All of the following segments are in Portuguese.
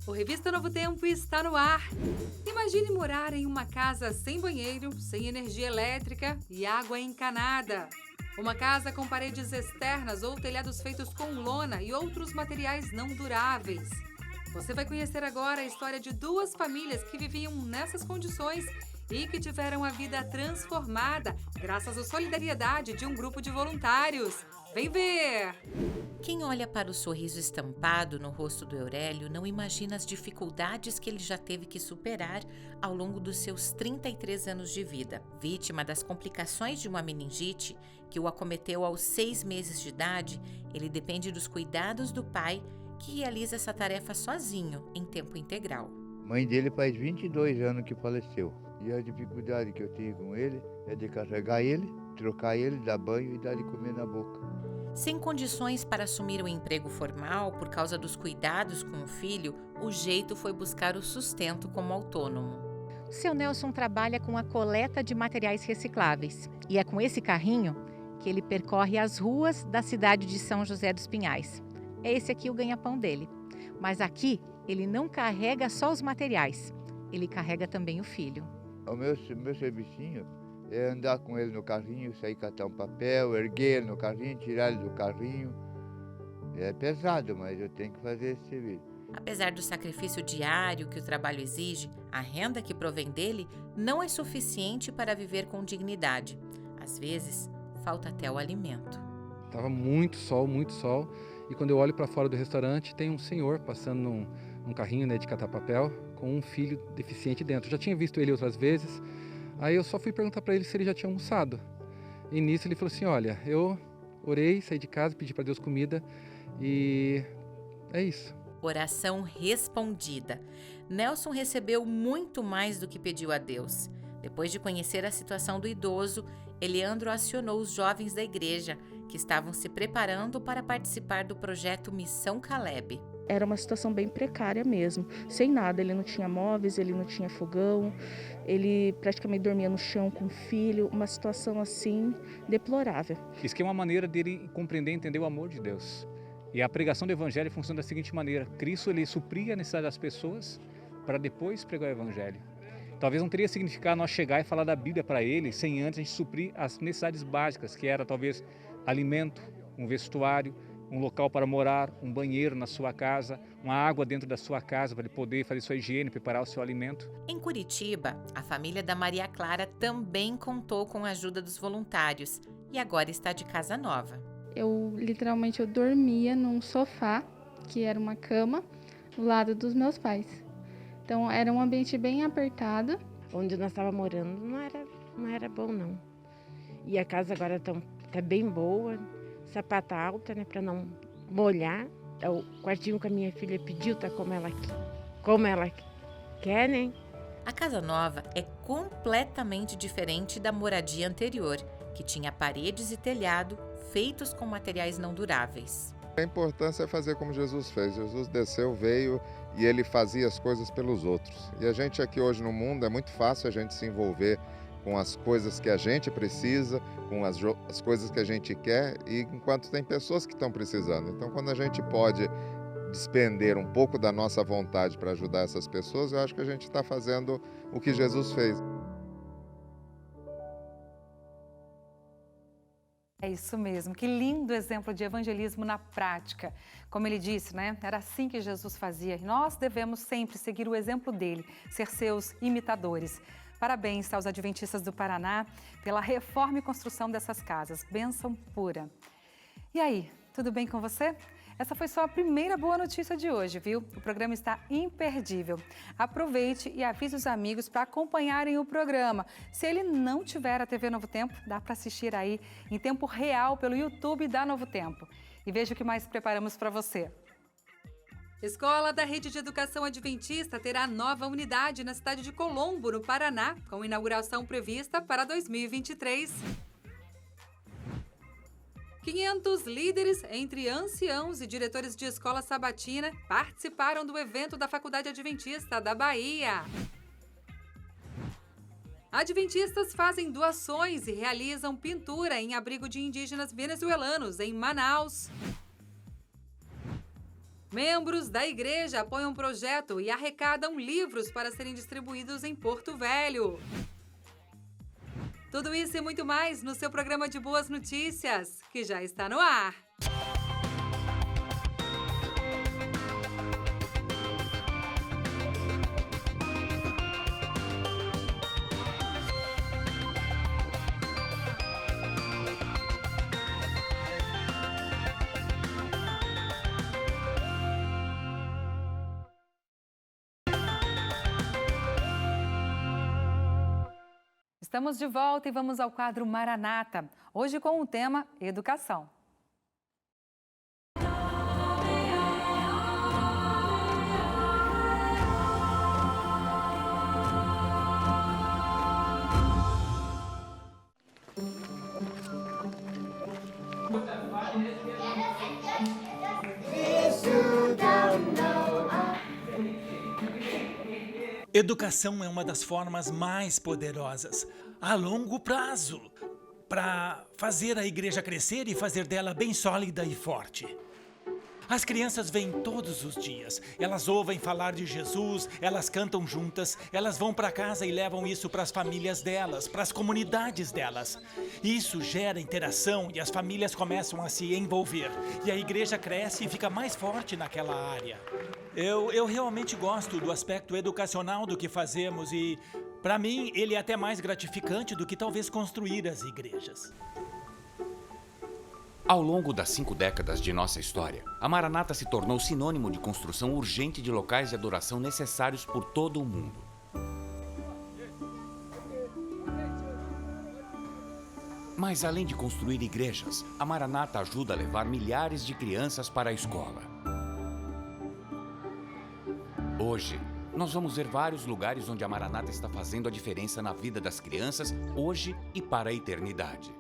O Revista Novo Tempo está no ar. Imagine morar em uma casa sem banheiro, sem energia elétrica e água encanada. Uma casa com paredes externas ou telhados feitos com lona e outros materiais não duráveis. Você vai conhecer agora a história de duas famílias que viviam nessas condições e que tiveram a vida transformada graças à solidariedade de um grupo de voluntários. Vem ver! Quem olha para o sorriso estampado no rosto do Eurélio não imagina as dificuldades que ele já teve que superar ao longo dos seus 33 anos de vida. Vítima das complicações de uma meningite que o acometeu aos 6 meses de idade, ele depende dos cuidados do pai, que realiza essa tarefa sozinho, em tempo integral. Mãe dele faz 22 anos que faleceu. E a dificuldade que eu tenho com ele é de carregar ele, trocar ele, dar banho e dar de comer na boca. Sem condições para assumir um emprego formal por causa dos cuidados com o filho, o jeito foi buscar o sustento como autônomo. Seu Nelson trabalha com a coleta de materiais recicláveis e é com esse carrinho que ele percorre as ruas da cidade de São José dos Pinhais. É esse aqui o ganha-pão dele. Mas aqui ele não carrega só os materiais, ele carrega também o filho. O meu servicinho é andar com ele no carrinho, sair catar um papel, erguer ele no carrinho, tirar ele do carrinho. É pesado, mas eu tenho que fazer esse serviço. Apesar do sacrifício diário que o trabalho exige, a renda que provém dele não é suficiente para viver com dignidade. Às vezes, falta até o alimento. Tava muito sol, e quando eu olho para fora do restaurante, tem um senhor passando num carrinho, de catar papel, com um filho deficiente dentro. Eu já tinha visto ele outras vezes, aí eu só fui perguntar para ele se ele já tinha almoçado. E nisso ele falou assim, olha, eu orei, saí de casa, pedi para Deus comida e é isso. Oração respondida. Nelson recebeu muito mais do que pediu a Deus. Depois de conhecer a situação do idoso, Eliandro acionou os jovens da igreja, que estavam se preparando para participar do projeto Missão Caleb. Era uma situação bem precária mesmo, sem nada, ele não tinha móveis, ele não tinha fogão, ele praticamente dormia no chão com o filho, uma situação assim deplorável. Isso que é uma maneira dele compreender e entender o amor de Deus. E a pregação do evangelho funciona da seguinte maneira: Cristo ele supria a necessidade das pessoas para depois pregar o evangelho. Talvez não teria significado nós chegar e falar da Bíblia para ele sem antes a gente suprir as necessidades básicas, que era talvez alimento, um vestuário, um local para morar, um banheiro na sua casa, uma água dentro da sua casa para ele poder fazer sua higiene, preparar o seu alimento. Em Curitiba, a família da Maria Clara também contou com a ajuda dos voluntários e agora está de casa nova. Eu dormia num sofá, que era uma cama, do lado dos meus pais. Então era um ambiente bem apertado. Onde nós estávamos morando não era bom não. E a casa agora tá bem boa, sapata alta, para não molhar. O quartinho que a minha filha pediu tá como ela quer, né? A casa nova é completamente diferente da moradia anterior, que tinha paredes e telhado feitos com materiais não duráveis. A importância é fazer como Jesus fez. Jesus desceu, veio e ele fazia as coisas pelos outros. E a gente aqui hoje no mundo é muito fácil a gente se envolver com as coisas que a gente precisa, com as coisas que a gente quer, e enquanto tem pessoas que estão precisando. Então, quando a gente pode despender um pouco da nossa vontade para ajudar essas pessoas, eu acho que a gente está fazendo o que Jesus fez. É isso mesmo, que lindo exemplo de evangelismo na prática. Como ele disse, era assim que Jesus fazia e nós devemos sempre seguir o exemplo dele, ser seus imitadores. Parabéns aos Adventistas do Paraná pela reforma e construção dessas casas. Bênção pura. E aí, tudo bem com você? Essa foi só a primeira boa notícia de hoje, viu? O programa está imperdível. Aproveite e avise os amigos para acompanharem o programa. Se ele não tiver a TV Novo Tempo, dá para assistir aí em tempo real pelo YouTube da Novo Tempo. E veja o que mais preparamos para você. Escola da Rede de Educação Adventista terá nova unidade na cidade de Colombo, no Paraná, com inauguração prevista para 2023. 500 líderes, entre anciãos e diretores de escola sabatina, participaram do evento da Faculdade Adventista da Bahia. Adventistas fazem doações e realizam pintura em abrigo de indígenas venezuelanos, em Manaus. Membros da igreja apoiam um projeto e arrecadam livros para serem distribuídos em Porto Velho. Tudo isso e muito mais no seu programa de Boas Notícias, que já está no ar. Estamos de volta e vamos ao quadro Maranata, hoje com o tema Educação. Educação é uma das formas mais poderosas, a longo prazo, para fazer a igreja crescer e fazer dela bem sólida e forte. As crianças vêm todos os dias, elas ouvem falar de Jesus, elas cantam juntas, elas vão para casa e levam isso para as famílias delas, para as comunidades delas. Isso gera interação e as famílias começam a se envolver, e a igreja cresce e fica mais forte naquela área. Eu realmente gosto do aspecto educacional do que fazemos e, para mim, ele é até mais gratificante do que talvez construir as igrejas. Ao longo das 5 décadas de nossa história, a Maranata se tornou sinônimo de construção urgente de locais de adoração necessários por todo o mundo. Mas além de construir igrejas, a Maranata ajuda a levar milhares de crianças para a escola. Hoje, nós vamos ver vários lugares onde a Maranata está fazendo a diferença na vida das crianças, hoje e para a eternidade.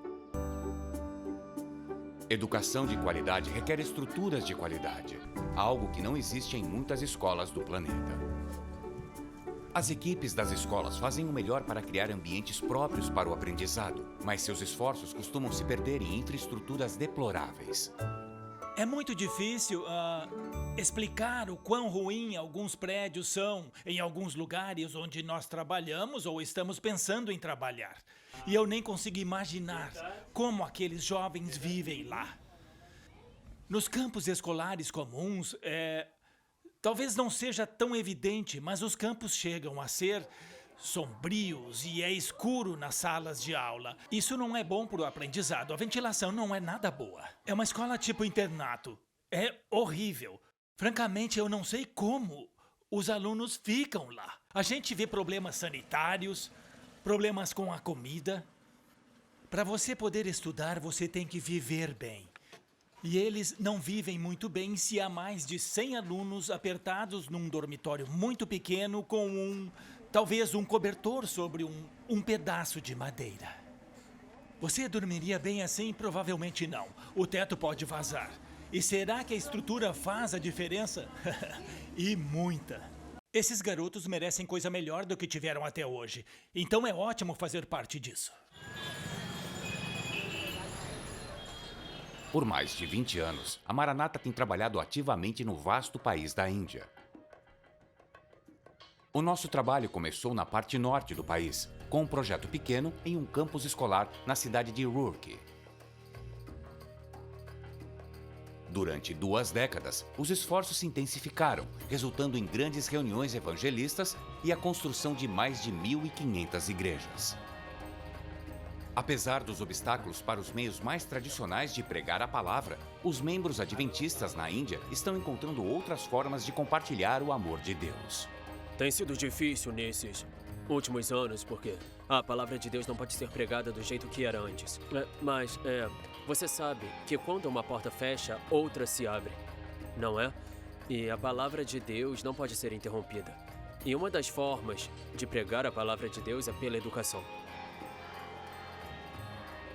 Educação de qualidade requer estruturas de qualidade, algo que não existe em muitas escolas do planeta. As equipes das escolas fazem o melhor para criar ambientes próprios para o aprendizado, mas seus esforços costumam se perder em infraestruturas deploráveis. É muito difícil explicar o quão ruim alguns prédios são em alguns lugares onde nós trabalhamos ou estamos pensando em trabalhar. E eu nem consigo imaginar como aqueles jovens vivem lá. Nos campos escolares comuns, talvez não seja tão evidente, mas os campos chegam a ser sombrios e é escuro nas salas de aula. Isso não é bom para o aprendizado. A ventilação não é nada boa. É uma escola tipo internato. É horrível. Francamente, eu não sei como os alunos ficam lá. A gente vê problemas sanitários, problemas com a comida. Para você poder estudar, você tem que viver bem. E eles não vivem muito bem se há mais de 100 alunos apertados num dormitório muito pequeno com talvez um cobertor sobre um pedaço de madeira. Você dormiria bem assim? Provavelmente não. O teto pode vazar. E será que a estrutura faz a diferença? E muita. Esses garotos merecem coisa melhor do que tiveram até hoje. Então é ótimo fazer parte disso. Por mais de 20 anos, a Maranata tem trabalhado ativamente no vasto país da Índia. O nosso trabalho começou na parte norte do país, com um projeto pequeno em um campus escolar na cidade de Roorkee. Durante 2 décadas, os esforços se intensificaram, resultando em grandes reuniões evangelistas e a construção de mais de 1.500 igrejas. Apesar dos obstáculos para os meios mais tradicionais de pregar a palavra, os membros adventistas na Índia estão encontrando outras formas de compartilhar o amor de Deus. Tem sido difícil nesses últimos anos, porque a palavra de Deus não pode ser pregada do jeito que era antes. Mas você sabe que quando uma porta fecha, outra se abre, não é? E a palavra de Deus não pode ser interrompida. E uma das formas de pregar a palavra de Deus é pela educação.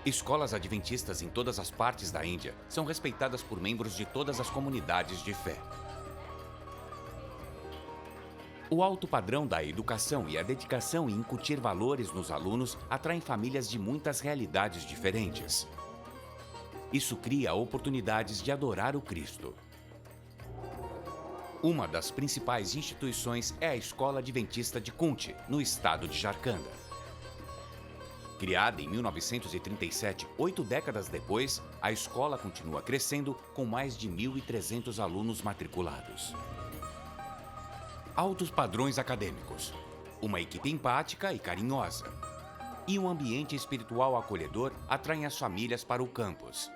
Escolas adventistas em todas as partes da Índia são respeitadas por membros de todas as comunidades de fé. O alto padrão da educação e a dedicação em incutir valores nos alunos atraem famílias de muitas realidades diferentes. Isso cria oportunidades de adorar o Cristo. Uma das principais instituições é a Escola Adventista de Kunti, no estado de Jharkhand. Criada em 1937, 8 décadas depois, a escola continua crescendo com mais de 1.300 alunos matriculados. Altos padrões acadêmicos, uma equipe empática e carinhosa e um ambiente espiritual acolhedor atraem as famílias para o campus.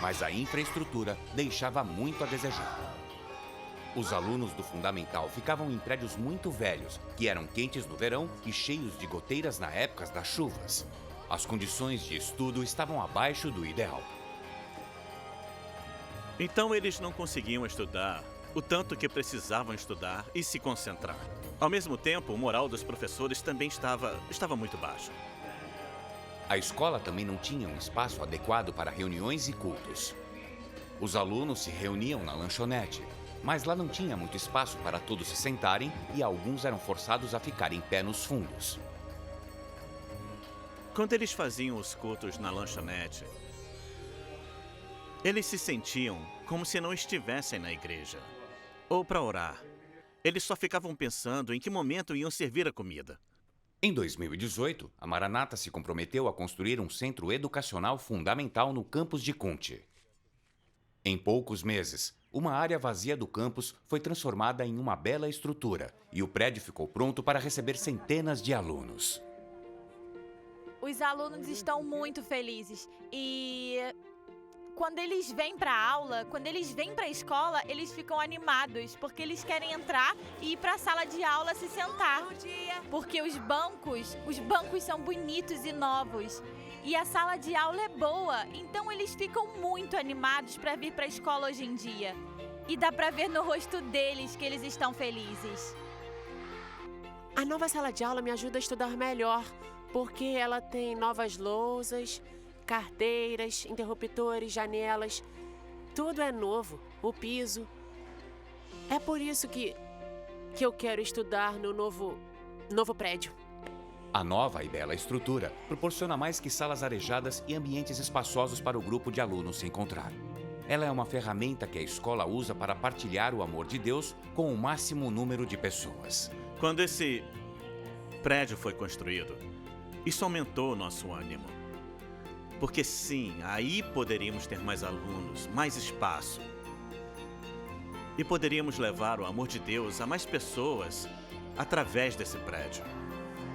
Mas a infraestrutura deixava muito a desejar. Os alunos do fundamental ficavam em prédios muito velhos, que eram quentes no verão e cheios de goteiras na época das chuvas. As condições de estudo estavam abaixo do ideal. Então eles não conseguiam estudar o tanto que precisavam estudar e se concentrar. Ao mesmo tempo, o moral dos professores também estava muito baixo. A escola também não tinha um espaço adequado para reuniões e cultos. Os alunos se reuniam na lanchonete, mas lá não tinha muito espaço para todos se sentarem e alguns eram forçados a ficar em pé nos fundos. Quando eles faziam os cultos na lanchonete, eles se sentiam como se não estivessem na igreja. Ou para orar. Eles só ficavam pensando em que momento iam servir a comida. Em 2018, a Maranata se comprometeu a construir um centro educacional fundamental no campus de Kunti. Em poucos meses, uma área vazia do campus foi transformada em uma bela estrutura e o prédio ficou pronto para receber centenas de alunos. Os alunos estão muito felizes e quando eles vêm para a aula, quando eles vêm para a escola, eles ficam animados porque eles querem entrar e ir para a sala de aula se sentar. Porque os bancos são bonitos e novos. E a sala de aula é boa, então eles ficam muito animados para vir para a escola hoje em dia. E dá para ver no rosto deles que eles estão felizes. A nova sala de aula me ajuda a estudar melhor, porque ela tem novas lousas, carteiras, interruptores, janelas. Tudo é novo, o piso. É por isso que eu quero estudar no novo prédio. A nova e bela estrutura proporciona mais que salas arejadas e ambientes espaçosos para o grupo de alunos se encontrar. Ela é uma ferramenta que a escola usa para partilhar o amor de Deus com o máximo número de pessoas. Quando esse prédio foi construído, isso aumentou o nosso ânimo. Porque sim, aí poderíamos ter mais alunos, mais espaço. E poderíamos levar o amor de Deus a mais pessoas através desse prédio.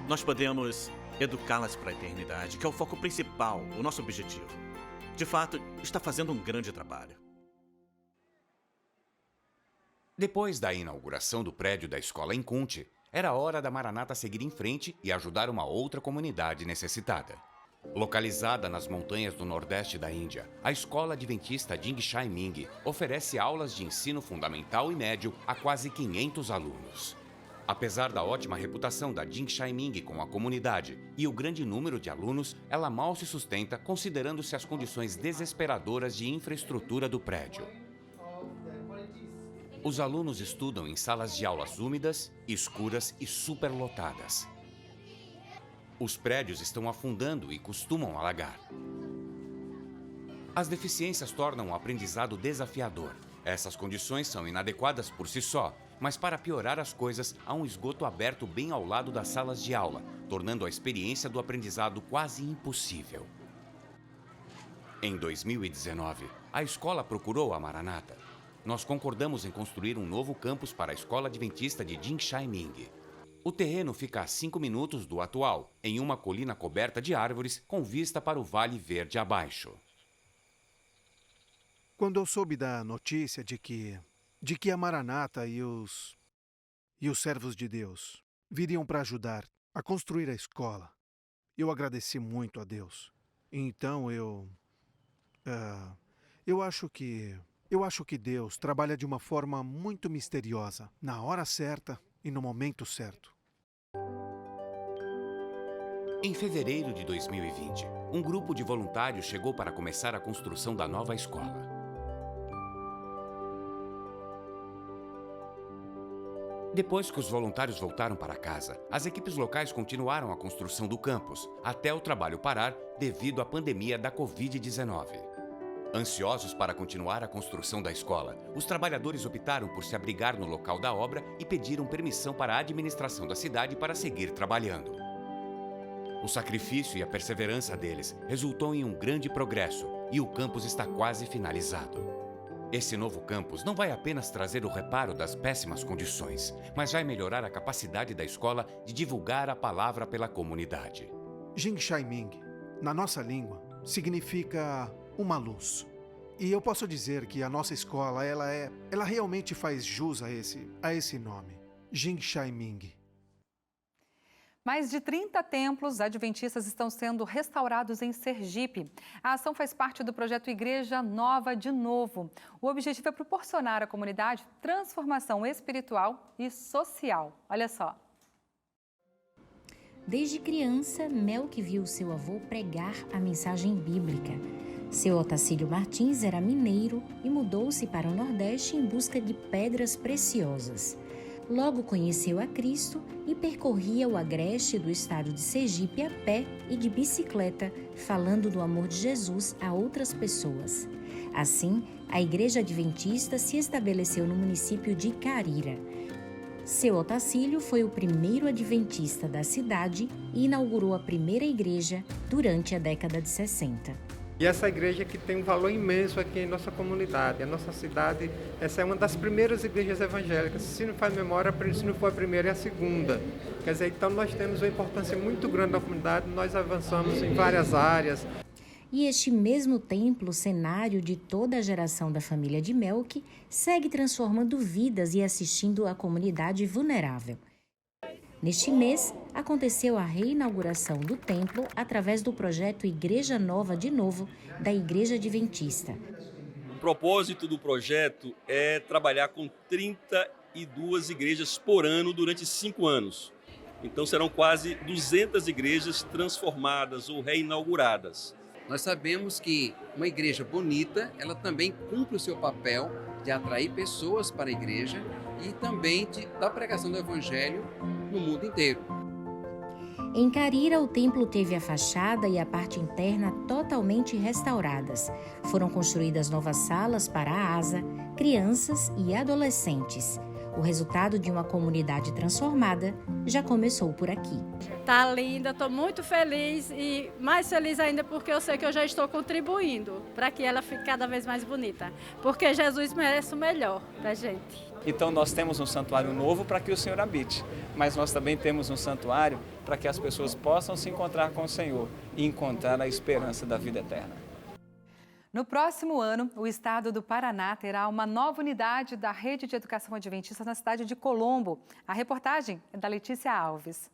Nós podemos educá-las para a eternidade, que é o foco principal, o nosso objetivo. De fato, está fazendo um grande trabalho. Depois da inauguração do prédio da escola em Kunti, era hora da Maranata seguir em frente e ajudar uma outra comunidade necessitada. Localizada nas montanhas do nordeste da Índia, a Escola Adventista Dingsha Ming oferece aulas de ensino fundamental e médio a quase 500 alunos. Apesar da ótima reputação da Dingsha Ming com a comunidade e o grande número de alunos, ela mal se sustenta considerando-se as condições desesperadoras de infraestrutura do prédio. Os alunos estudam em salas de aulas úmidas, escuras e superlotadas. Os prédios estão afundando e costumam alagar. As deficiências tornam o aprendizado desafiador. Essas condições são inadequadas por si só, mas para piorar as coisas, há um esgoto aberto bem ao lado das salas de aula, tornando a experiência do aprendizado quase impossível. Em 2019, a escola procurou a Maranata. Nós concordamos em construir um novo campus para a Escola Adventista de Dingsha Ming. O terreno fica a 5 minutos do atual, em uma colina coberta de árvores com vista para o Vale Verde abaixo. Quando eu soube da notícia de que a Maranata e os servos de Deus viriam para ajudar a construir a escola, eu agradeci muito a Deus. Então eu acho que Deus trabalha de uma forma muito misteriosa, na hora certa e no momento certo. Em fevereiro de 2020, um grupo de voluntários chegou para começar a construção da nova escola. Depois que os voluntários voltaram para casa, as equipes locais continuaram a construção do campus, até o trabalho parar devido à pandemia da Covid-19. Ansiosos para continuar a construção da escola, os trabalhadores optaram por se abrigar no local da obra e pediram permissão para a administração da cidade para seguir trabalhando. O sacrifício e a perseverança deles resultou em um grande progresso e o campus está quase finalizado. Esse novo campus não vai apenas trazer o reparo das péssimas condições, mas vai melhorar a capacidade da escola de divulgar a palavra pela comunidade. Jingshaiming, na nossa língua, significa uma luz. E eu posso dizer que a nossa escola, ela realmente faz jus a esse nome, Jingshaiming. Mais de 30 templos adventistas estão sendo restaurados em Sergipe. A ação faz parte do projeto Igreja Nova de Novo. O objetivo é proporcionar à comunidade transformação espiritual e social. Olha só. Desde criança, Melk viu seu avô pregar a mensagem bíblica. Seu Otacílio Martins era mineiro e mudou-se para o Nordeste em busca de pedras preciosas. Logo conheceu a Cristo e percorria o agreste do estado de Sergipe a pé e de bicicleta, falando do amor de Jesus a outras pessoas. Assim, a Igreja Adventista se estabeleceu no município de Carira. Seu Otacílio foi o primeiro adventista da cidade e inaugurou a primeira igreja durante a década de 60. E essa igreja que tem um valor imenso aqui em nossa comunidade. A nossa cidade, essa é uma das primeiras igrejas evangélicas. Se não faz memória, se não for a primeira, é a segunda. Quer dizer, então nós temos uma importância muito grande na comunidade, nós avançamos em várias áreas. E este mesmo templo, cenário de toda a geração da família de Melk, segue transformando vidas e assistindo a comunidade vulnerável. Neste mês, aconteceu a reinauguração do templo através do projeto Igreja Nova de Novo, da Igreja Adventista. O propósito do projeto é trabalhar com 32 igrejas por ano durante 5 anos. Então serão quase 200 igrejas transformadas ou reinauguradas. Nós sabemos que uma igreja bonita, ela também cumpre o seu papel de atrair pessoas para a igreja e também da pregação do evangelho no mundo inteiro. Em Carira, o templo teve a fachada e a parte interna totalmente restauradas. Foram construídas novas salas para a ASA, crianças e adolescentes. O resultado de uma comunidade transformada já começou por aqui. Tá linda, estou muito feliz e mais feliz ainda porque eu sei que eu já estou contribuindo para que ela fique cada vez mais bonita. Porque Jesus merece o melhor da gente. Então nós temos um santuário novo para que o Senhor habite, mas nós também temos um santuário para que as pessoas possam se encontrar com o Senhor e encontrar a esperança da vida eterna. No próximo ano, o estado do Paraná terá uma nova unidade da Rede de Educação Adventista na cidade de Colombo. A reportagem é da Letícia Alves.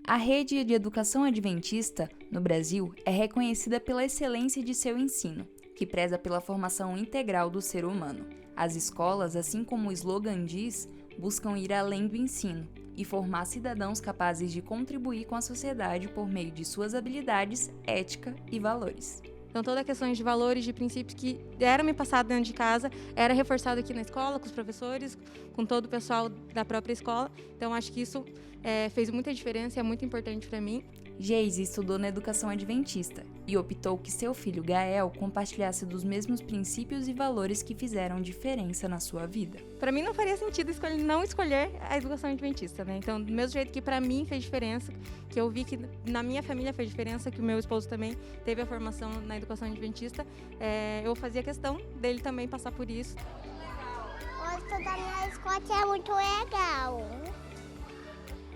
A Rede de Educação Adventista, no Brasil, é reconhecida pela excelência de seu ensino, que preza pela formação integral do ser humano. As escolas, assim como o slogan diz, buscam ir além do ensino e formar cidadãos capazes de contribuir com a sociedade por meio de suas habilidades, ética e valores. Então, toda a questão de valores, de princípios que eram me passados dentro de casa, era reforçado aqui na escola, com os professores, com todo o pessoal da própria escola. Então, acho que isso fez muita diferença e é muito importante para mim. Geise estudou na educação adventista e optou que seu filho Gael compartilhasse dos mesmos princípios e valores que fizeram diferença na sua vida. Para mim não faria sentido não escolher a educação adventista, né? Então, do mesmo jeito que para mim fez diferença, que eu vi que na minha família fez diferença, que o meu esposo também teve a formação na educação adventista, eu fazia questão dele também passar por isso. O estudo da minha escola é muito legal.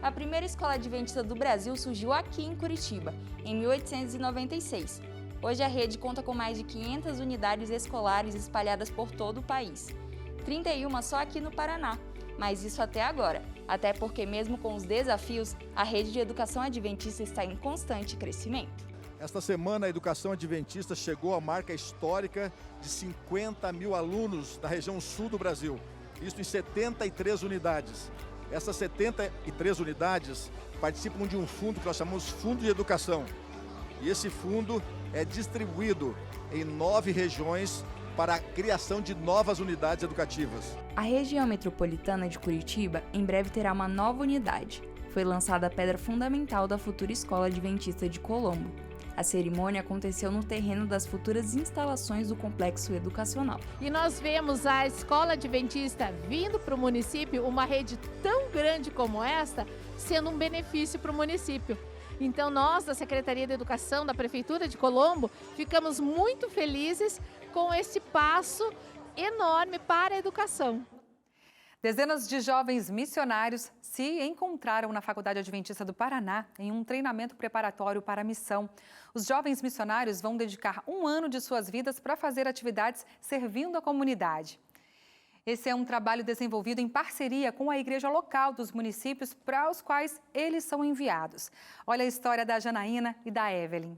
A primeira escola adventista do Brasil surgiu aqui em Curitiba, em 1896. Hoje a rede conta com mais de 500 unidades escolares espalhadas por todo o país. 31 só aqui no Paraná, mas isso até agora, até porque mesmo com os desafios, a rede de educação adventista está em constante crescimento. Esta semana a educação adventista chegou à marca histórica de 50 mil alunos da região sul do Brasil, isso em 73 unidades. Essas 73 unidades participam de um fundo que nós chamamos Fundo de Educação. E esse fundo é distribuído em 9 regiões para a criação de novas unidades educativas. A região metropolitana de Curitiba em breve terá uma nova unidade. Foi lançada a pedra fundamental da futura Escola Adventista de Colombo. A cerimônia aconteceu no terreno das futuras instalações do complexo educacional. E nós vemos a Escola Adventista vindo para o município, uma rede tão grande como esta, sendo um benefício para o município. Então nós, da Secretaria de Educação da Prefeitura de Colombo, ficamos muito felizes com esse passo enorme para a educação. Dezenas de jovens missionários se encontraram na Faculdade Adventista do Paraná em um treinamento preparatório para a missão. Os jovens missionários vão dedicar 1 ano de suas vidas para fazer atividades servindo a comunidade. Esse é um trabalho desenvolvido em parceria com a igreja local dos municípios para os quais eles são enviados. Olha a história da Janaína e da Evelyn.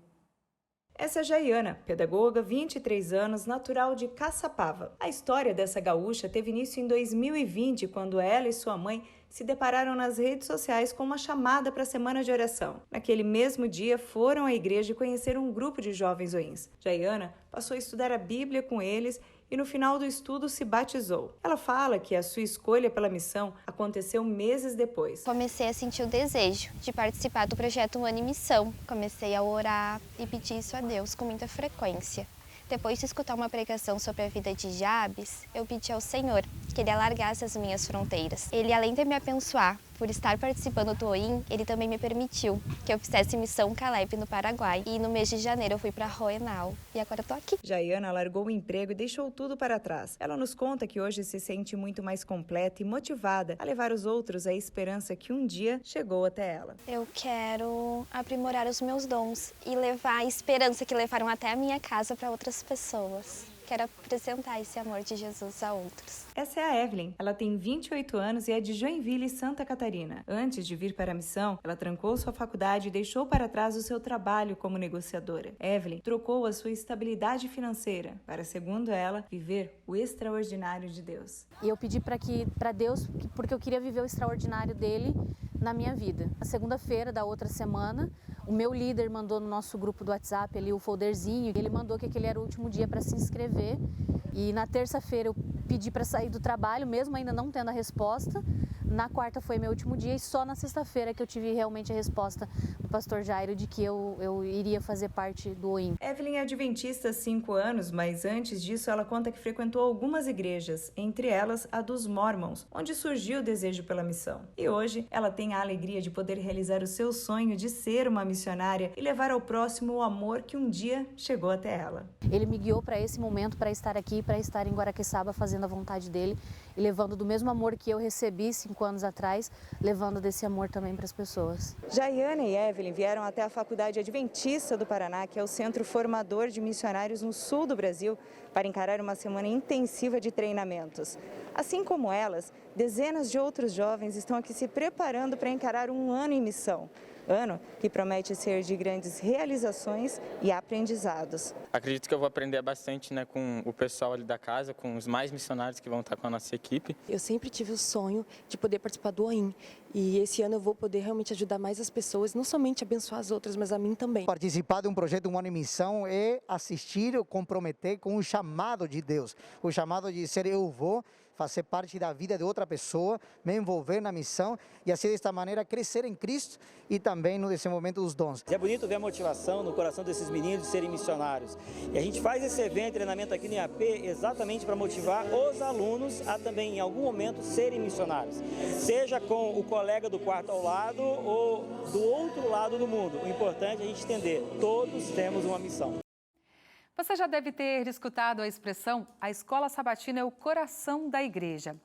Essa é a Jaiana, pedagoga, 23 anos, natural de Caçapava. A história dessa gaúcha teve início em 2020, quando ela e sua mãe se depararam nas redes sociais com uma chamada para a semana de oração. Naquele mesmo dia, foram à igreja e conheceram um grupo de jovens OINs. Jaiana passou a estudar a Bíblia com eles e no final do estudo se batizou. Ela fala que a sua escolha pela missão aconteceu meses depois. Comecei a sentir o desejo de participar do projeto Um Ano em Missão. Comecei a orar e pedir isso a Deus com muita frequência. Depois de escutar uma pregação sobre a vida de Jabes, eu pedi ao Senhor que Ele alargasse as minhas fronteiras. Ele, além de me abençoar por estar participando do OIM, Ele também me permitiu que eu fizesse missão Caleb no Paraguai. E no mês de janeiro eu fui para Roenal e agora estou aqui. Jaiana largou o emprego e deixou tudo para trás. Ela nos conta que hoje se sente muito mais completa e motivada a levar os outros a esperança que um dia chegou até ela. Eu quero aprimorar os meus dons e levar a esperança que levaram até a minha casa para outras pessoas. Quero apresentar esse amor de Jesus a outros. Essa é a Evelyn. Ela tem 28 anos e é de Joinville, Santa Catarina. Antes de vir para a missão, ela trancou sua faculdade e deixou para trás o seu trabalho como negociadora. Evelyn trocou a sua estabilidade financeira para, segundo ela, viver o extraordinário de Deus. E eu pedi para Deus, porque eu queria viver o extraordinário dele na minha vida. Na segunda-feira da outra semana, o meu líder mandou no nosso grupo do WhatsApp ali o folderzinho. Ele mandou que aquele era o último dia para se inscrever. E na terça-feira eu pedi para sair do trabalho, mesmo ainda não tendo a resposta. Na quarta foi meu último dia e só na sexta-feira que eu tive realmente a resposta do pastor Jairo de que eu iria fazer parte do OIM. Evelyn é adventista há 5 anos, mas antes disso ela conta que frequentou algumas igrejas, entre elas a dos Mormons, onde surgiu o desejo pela missão. E hoje ela tem a alegria de poder realizar o seu sonho de ser uma missionária e levar ao próximo o amor que um dia chegou até ela. Ele me guiou para esse momento, para estar aqui, para estar em Guaraqueçaba fazendo a vontade dele e levando do mesmo amor que eu recebi 5 anos atrás, levando desse amor também para as pessoas. Jaiana e Evelyn vieram até a Faculdade Adventista do Paraná, que é o centro formador de missionários no sul do Brasil, para encarar uma semana intensiva de treinamentos. Assim como elas, dezenas de outros jovens estão aqui se preparando para encarar um ano em missão. Ano que promete ser de grandes realizações e aprendizados. Acredito que eu vou aprender bastante, com o pessoal ali da casa, com os mais missionários que vão estar com a nossa equipe. Eu sempre tive o sonho de poder participar do OIM e esse ano eu vou poder realmente ajudar mais as pessoas, não somente abençoar as outras, mas a mim também. Participar de um projeto Um Ano em Missão é assistir ou comprometer com o chamado de Deus, o chamado de dizer eu vou fazer parte da vida de outra pessoa, me envolver na missão e assim desta maneira crescer em Cristo e também no desenvolvimento dos dons. É bonito ver a motivação no coração desses meninos de serem missionários. E a gente faz esse evento, treinamento aqui no IAP, exatamente para motivar os alunos a também em algum momento serem missionários. Seja com o colega do quarto ao lado ou do outro lado do mundo. O importante é a gente entender, todos temos uma missão. Você já deve ter escutado a expressão a escola sabatina é o coração da igreja.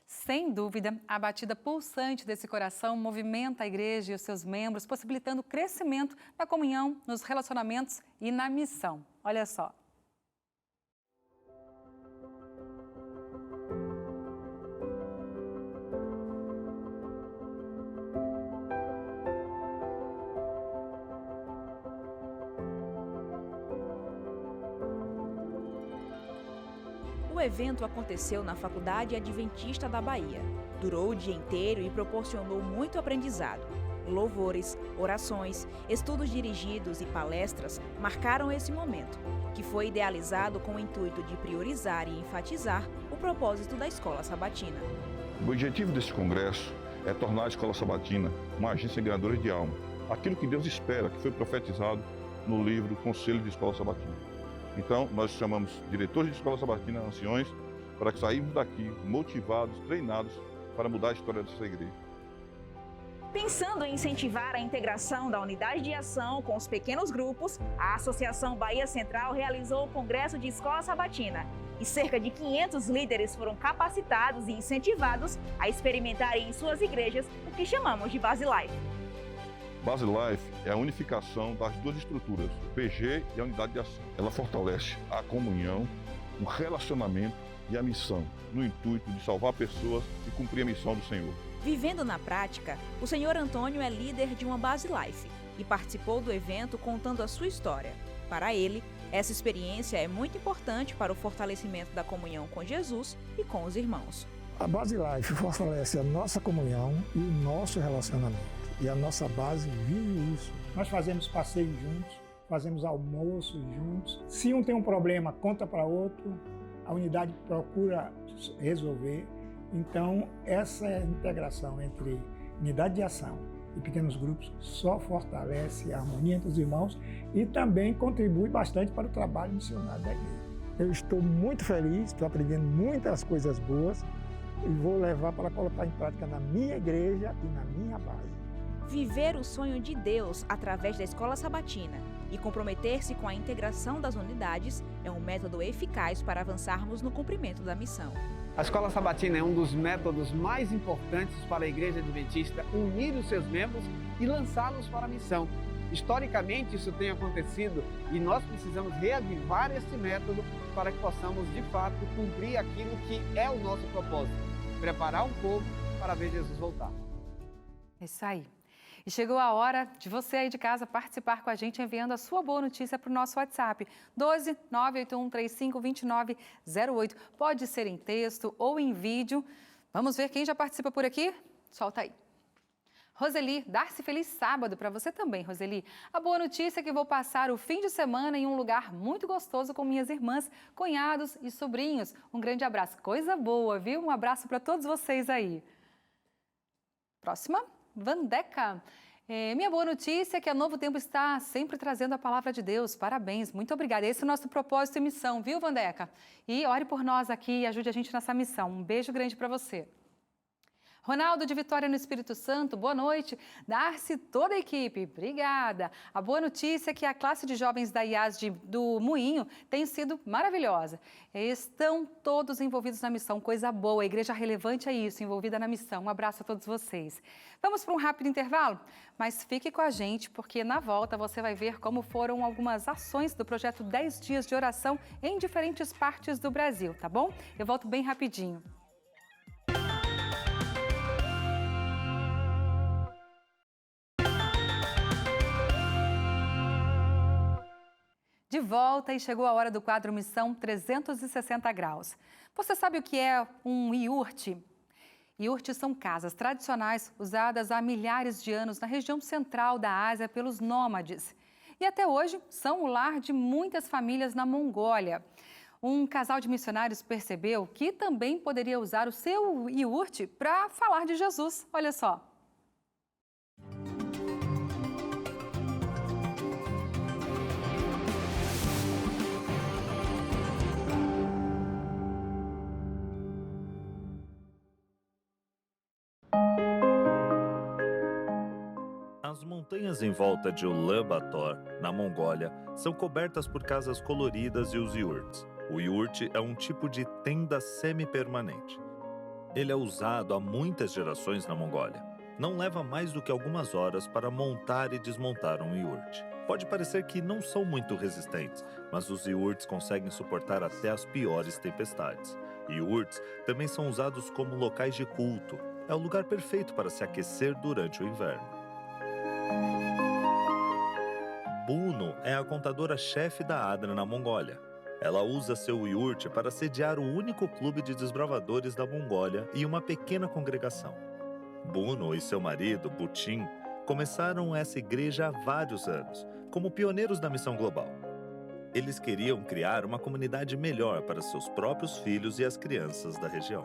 Sem dúvida, a batida pulsante desse coração movimenta a igreja e os seus membros, possibilitando o crescimento na comunhão, nos relacionamentos e na missão. Olha só. O evento aconteceu na Faculdade Adventista da Bahia. Durou o dia inteiro e proporcionou muito aprendizado. Louvores, orações, estudos dirigidos e palestras marcaram esse momento, que foi idealizado com o intuito de priorizar e enfatizar o propósito da Escola Sabatina. O objetivo desse congresso é tornar a Escola Sabatina uma agência ganhadora de alma. Aquilo que Deus espera, que foi profetizado no livro Conselho de Escola Sabatina. Então, nós chamamos diretores de escola sabatina, anciões, para que saímos daqui motivados, treinados, para mudar a história dessa igreja. Pensando em incentivar a integração da unidade de ação com os pequenos grupos, a Associação Bahia Central realizou o Congresso de Escola Sabatina. E cerca de 500 líderes foram capacitados e incentivados a experimentarem em suas igrejas o que chamamos de Base Life. Base Life é a unificação das duas estruturas, o PG e a unidade de ação. Ela fortalece a comunhão, o relacionamento e a missão, no intuito de salvar pessoas e cumprir a missão do Senhor. Vivendo na prática, o Senhor Antônio é líder de uma Base Life e participou do evento contando a sua história. Para ele, essa experiência é muito importante para o fortalecimento da comunhão com Jesus e com os irmãos. A Base Life fortalece a nossa comunhão e o nosso relacionamento. E a nossa base vive isso. Nós fazemos passeios juntos, fazemos almoços juntos. Se um tem um problema, conta para outro, a unidade procura resolver. Então, essa integração entre unidade de ação e pequenos grupos só fortalece a harmonia entre os irmãos e também contribui bastante para o trabalho missionário da igreja. Eu estou muito feliz, estou aprendendo muitas coisas boas e vou levar para colocar em prática na minha igreja e na minha base. Viver o sonho de Deus através da escola sabatina e comprometer-se com a integração das unidades é um método eficaz para avançarmos no cumprimento da missão. A escola sabatina é um dos métodos mais importantes para a Igreja Adventista unir os seus membros e lançá-los para a missão. Historicamente, isso tem acontecido e nós precisamos reavivar esse método para que possamos, de fato, cumprir aquilo que é o nosso propósito, preparar um povo para ver Jesus voltar. Isso aí. E chegou a hora de você aí de casa participar com a gente enviando a sua boa notícia para o nosso WhatsApp, 12 981 35 29 08. Pode ser em texto ou em vídeo. Vamos ver quem já participa por aqui? Solta aí. Roseli, Darcy, feliz sábado para você também, Roseli. A boa notícia é que vou passar o fim de semana em um lugar muito gostoso com minhas irmãs, cunhados e sobrinhos. Um grande abraço. Coisa boa, viu? Um abraço para todos vocês aí. Próxima. Vandeca, minha boa notícia é que a Novo Tempo está sempre trazendo a palavra de Deus. Parabéns, muito obrigada. Esse é o nosso propósito e missão, viu, Vandeca? E ore por nós aqui e ajude a gente nessa missão. Um beijo grande para você. Ronaldo de Vitória no Espírito Santo, boa noite. Darcy, toda a equipe, obrigada. A boa notícia é que a classe de jovens da IAS do Moinho tem sido maravilhosa. Estão todos envolvidos na missão, coisa boa. A igreja relevante é isso, envolvida na missão. Um abraço a todos vocês. Vamos para um rápido intervalo? Mas fique com a gente, porque na volta você vai ver como foram algumas ações do projeto 10 Dias de Oração em diferentes partes do Brasil, tá bom? Eu volto bem rapidinho. De volta e chegou a hora do quadro Missão 360 Graus. Você sabe o que é um iurte? Iurtes são casas tradicionais usadas há milhares de anos na região central da Ásia pelos nômades. E até hoje são o lar de muitas famílias na Mongólia. Um casal de missionários percebeu que também poderia usar o seu iurte para falar de Jesus. Olha só. As montanhas em volta de Ulaanbaatar, na Mongólia, são cobertas por casas coloridas e os iurtes. O iurte é um tipo de tenda semi-permanente. Ele é usado há muitas gerações na Mongólia. Não leva mais do que algumas horas para montar e desmontar um iurte. Pode parecer que não são muito resistentes, mas os iurtes conseguem suportar até as piores tempestades. Iurtes também são usados como locais de culto. É o lugar perfeito para se aquecer durante o inverno. Buno é a contadora-chefe da Adra na Mongólia. Ela usa seu iurte para sediar o único clube de desbravadores da Mongólia e uma pequena congregação. Buno e seu marido, Butin, começaram essa igreja há vários anos, como pioneiros da missão global. Eles queriam criar uma comunidade melhor para seus próprios filhos e as crianças da região.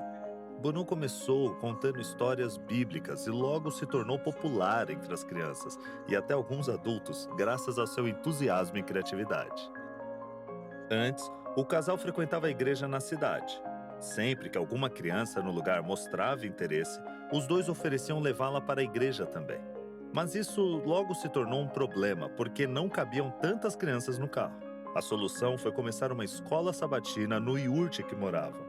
Bono começou contando histórias bíblicas e logo se tornou popular entre as crianças e até alguns adultos, graças ao seu entusiasmo e criatividade. Antes, o casal frequentava a igreja na cidade. Sempre que alguma criança no lugar mostrava interesse, os dois ofereciam levá-la para a igreja também. Mas isso logo se tornou um problema, porque não cabiam tantas crianças no carro. A solução foi começar uma escola sabatina no iurte que moravam.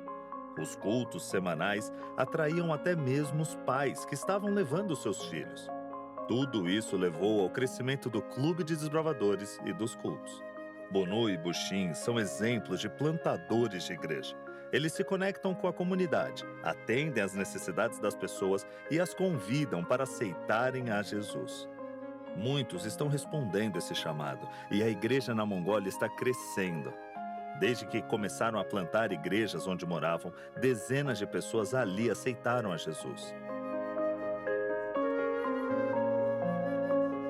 Os cultos semanais atraíam até mesmo os pais que estavam levando seus filhos. Tudo isso levou ao crescimento do Clube de Desbravadores e dos cultos. Bono e Buxim são exemplos de plantadores de igreja. Eles se conectam com a comunidade, atendem às necessidades das pessoas e as convidam para aceitarem a Jesus. Muitos estão respondendo esse chamado e a igreja na Mongólia está crescendo. Desde que começaram a plantar igrejas onde moravam, dezenas de pessoas ali aceitaram a Jesus.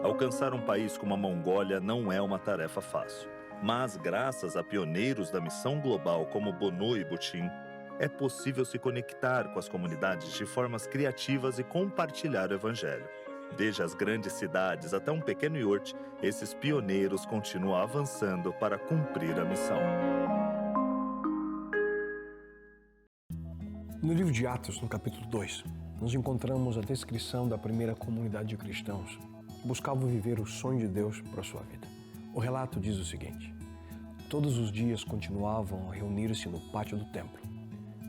Alcançar um país como a Mongólia não é uma tarefa fácil. Mas, graças a pioneiros da missão global como Bono e Buxim, é possível se conectar com as comunidades de formas criativas e compartilhar o Evangelho. Desde as grandes cidades até um pequeno iurte, esses pioneiros continuam avançando para cumprir a missão. No livro de Atos, no capítulo 2, nós encontramos a descrição da primeira comunidade de cristãos que buscavam viver o sonho de Deus para a sua vida. O relato diz o seguinte: todos os dias continuavam a reunir-se no pátio do templo,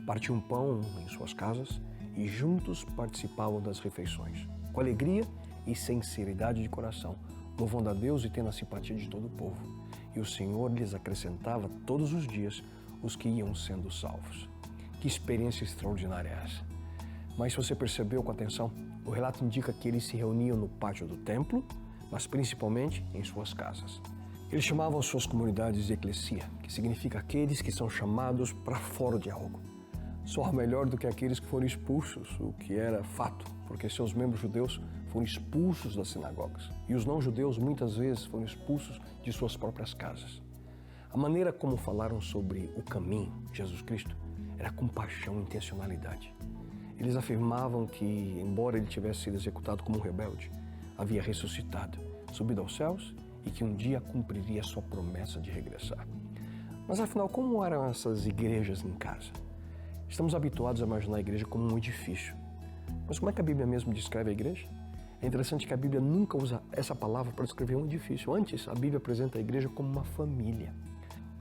partiam pão em suas casas e juntos participavam das refeições, com alegria e sinceridade de coração, louvando a Deus e tendo a simpatia de todo o povo. E o Senhor lhes acrescentava todos os dias os que iam sendo salvos. Que experiência extraordinária é essa? Mas se você percebeu com atenção, o relato indica que eles se reuniam no pátio do templo, mas principalmente em suas casas. Eles chamavam suas comunidades de eclesia, que significa aqueles que são chamados para fora de algo. Só melhor do que aqueles que foram expulsos, o que era fato, porque seus membros judeus foram expulsos das sinagogas. E os não-judeus muitas vezes foram expulsos de suas próprias casas. A maneira como falaram sobre o caminho, Jesus Cristo, era com paixão e intencionalidade. Eles afirmavam que, embora ele tivesse sido executado como um rebelde, havia ressuscitado, subido aos céus e que um dia cumpriria sua promessa de regressar. Mas afinal, como eram essas igrejas em casa? Estamos habituados a imaginar a igreja como um edifício. Mas como é que a Bíblia mesmo descreve a igreja? É interessante que a Bíblia nunca usa essa palavra para descrever um edifício. Antes, a Bíblia apresenta a igreja como uma família.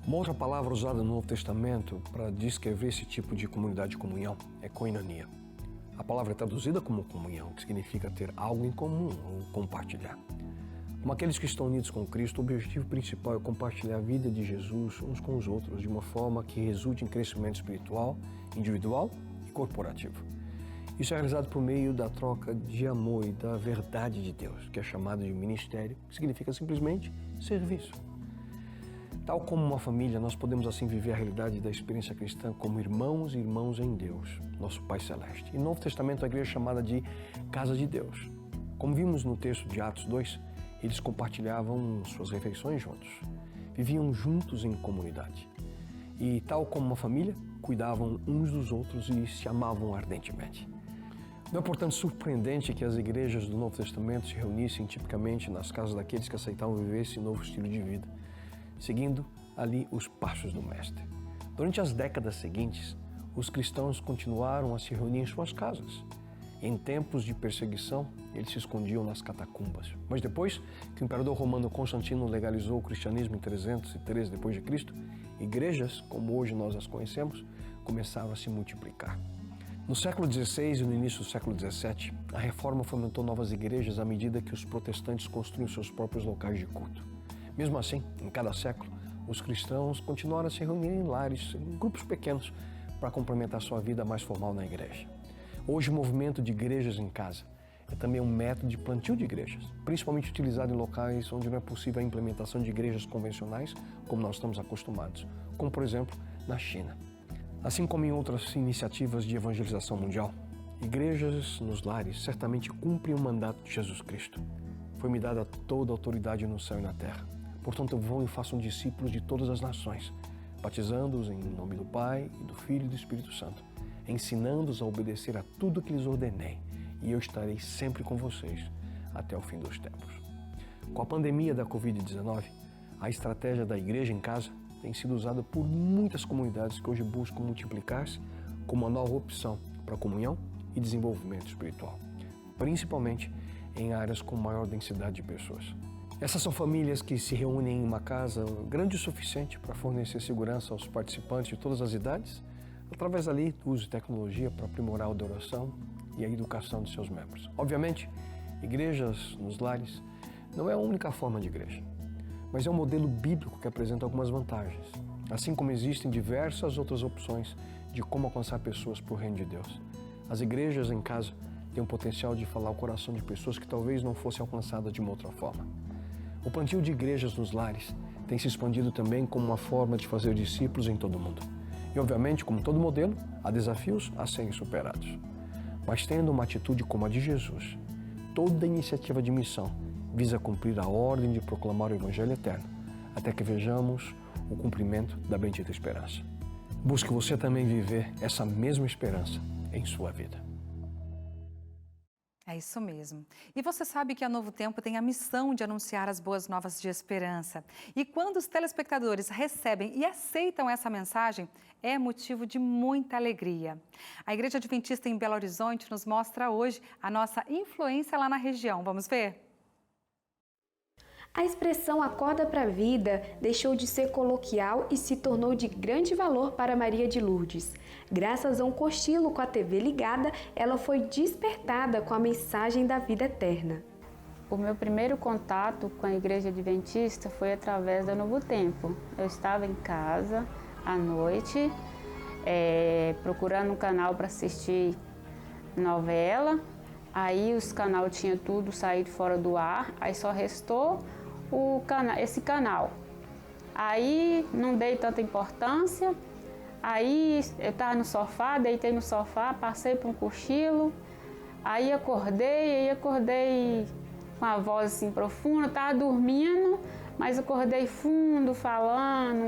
Uma outra palavra usada no Novo Testamento para descrever esse tipo de comunidade de comunhão é koinonia. A palavra é traduzida como comunhão, que significa ter algo em comum ou compartilhar. Como aqueles que estão unidos com Cristo, o objetivo principal é compartilhar a vida de Jesus uns com os outros de uma forma que resulte em crescimento espiritual, individual e corporativo. Isso é realizado por meio da troca de amor e da verdade de Deus, que é chamado de ministério, que significa simplesmente serviço. Tal como uma família, nós podemos assim viver a realidade da experiência cristã como irmãos e irmãs em Deus, nosso Pai Celeste. E no Novo Testamento a igreja é chamada de Casa de Deus. Como vimos no texto de Atos 2, eles compartilhavam suas refeições juntos, viviam juntos em comunidade. E tal como uma família, cuidavam uns dos outros e se amavam ardentemente. Não é, portanto, surpreendente que as igrejas do Novo Testamento se reunissem tipicamente nas casas daqueles que aceitavam viver esse novo estilo de vida, seguindo ali os passos do Mestre. Durante as décadas seguintes, os cristãos continuaram a se reunir em suas casas. Em tempos de perseguição, eles se escondiam nas catacumbas. Mas depois que o imperador romano Constantino legalizou o cristianismo em 313 d.C., igrejas, como hoje nós as conhecemos, começaram a se multiplicar. No século XVI e no início do século XVII, a reforma fomentou novas igrejas à medida que os protestantes construíam seus próprios locais de culto. Mesmo assim, em cada século, os cristãos continuaram a se reunir em lares, em grupos pequenos, para complementar sua vida mais formal na igreja. Hoje, o movimento de igrejas em casa é também um método de plantio de igrejas, principalmente utilizado em locais onde não é possível a implementação de igrejas convencionais, como nós estamos acostumados, como, por exemplo, na China. Assim como em outras iniciativas de evangelização mundial, igrejas nos lares certamente cumprem o mandato de Jesus Cristo. Foi-me dada toda a autoridade no céu e na terra. Portanto, vão e façam discípulos de todas as nações, batizando-os em nome do Pai, e do Filho e do Espírito Santo, ensinando-os a obedecer a tudo que lhes ordenei, e eu estarei sempre com vocês até o fim dos tempos. Com a pandemia da Covid-19, a estratégia da Igreja em Casa tem sido usada por muitas comunidades que hoje buscam multiplicar-se como uma nova opção para comunhão e desenvolvimento espiritual, principalmente em áreas com maior densidade de pessoas. Essas são famílias que se reúnem em uma casa grande o suficiente para fornecer segurança aos participantes de todas as idades, através ali do uso de tecnologia para aprimorar a adoração e a educação de seus membros. Obviamente, igrejas nos lares não é a única forma de igreja, mas é um modelo bíblico que apresenta algumas vantagens, assim como existem diversas outras opções de como alcançar pessoas para o reino de Deus. As igrejas em casa têm o potencial de falar o coração de pessoas que talvez não fossem alcançadas de uma outra forma. O plantio de igrejas nos lares tem se expandido também como uma forma de fazer discípulos em todo o mundo. E, obviamente, como todo modelo, há desafios a serem superados. Mas tendo uma atitude como a de Jesus, toda iniciativa de missão visa cumprir a ordem de proclamar o Evangelho eterno, até que vejamos o cumprimento da bendita esperança. Busque você também viver essa mesma esperança em sua vida. É isso mesmo. E você sabe que a Novo Tempo tem a missão de anunciar as boas novas de esperança. E quando os telespectadores recebem e aceitam essa mensagem, é motivo de muita alegria. A Igreja Adventista em Belo Horizonte nos mostra hoje a nossa influência lá na região. Vamos ver? A expressão Acorda para a Vida deixou de ser coloquial e se tornou de grande valor para Maria de Lourdes. Graças a um cochilo com a TV ligada, ela foi despertada com a mensagem da vida eterna. O meu primeiro contato com a Igreja Adventista foi através da Novo Tempo. Eu estava em casa à noite, procurando um canal para assistir novela. Aí os canais tinham tudo saído fora do ar, aí só restou esse canal. Aí não dei tanta importância, aí eu estava no sofá, deitei no sofá, passei por um cochilo, aí acordei com a voz assim profunda, estava dormindo, mas acordei fundo,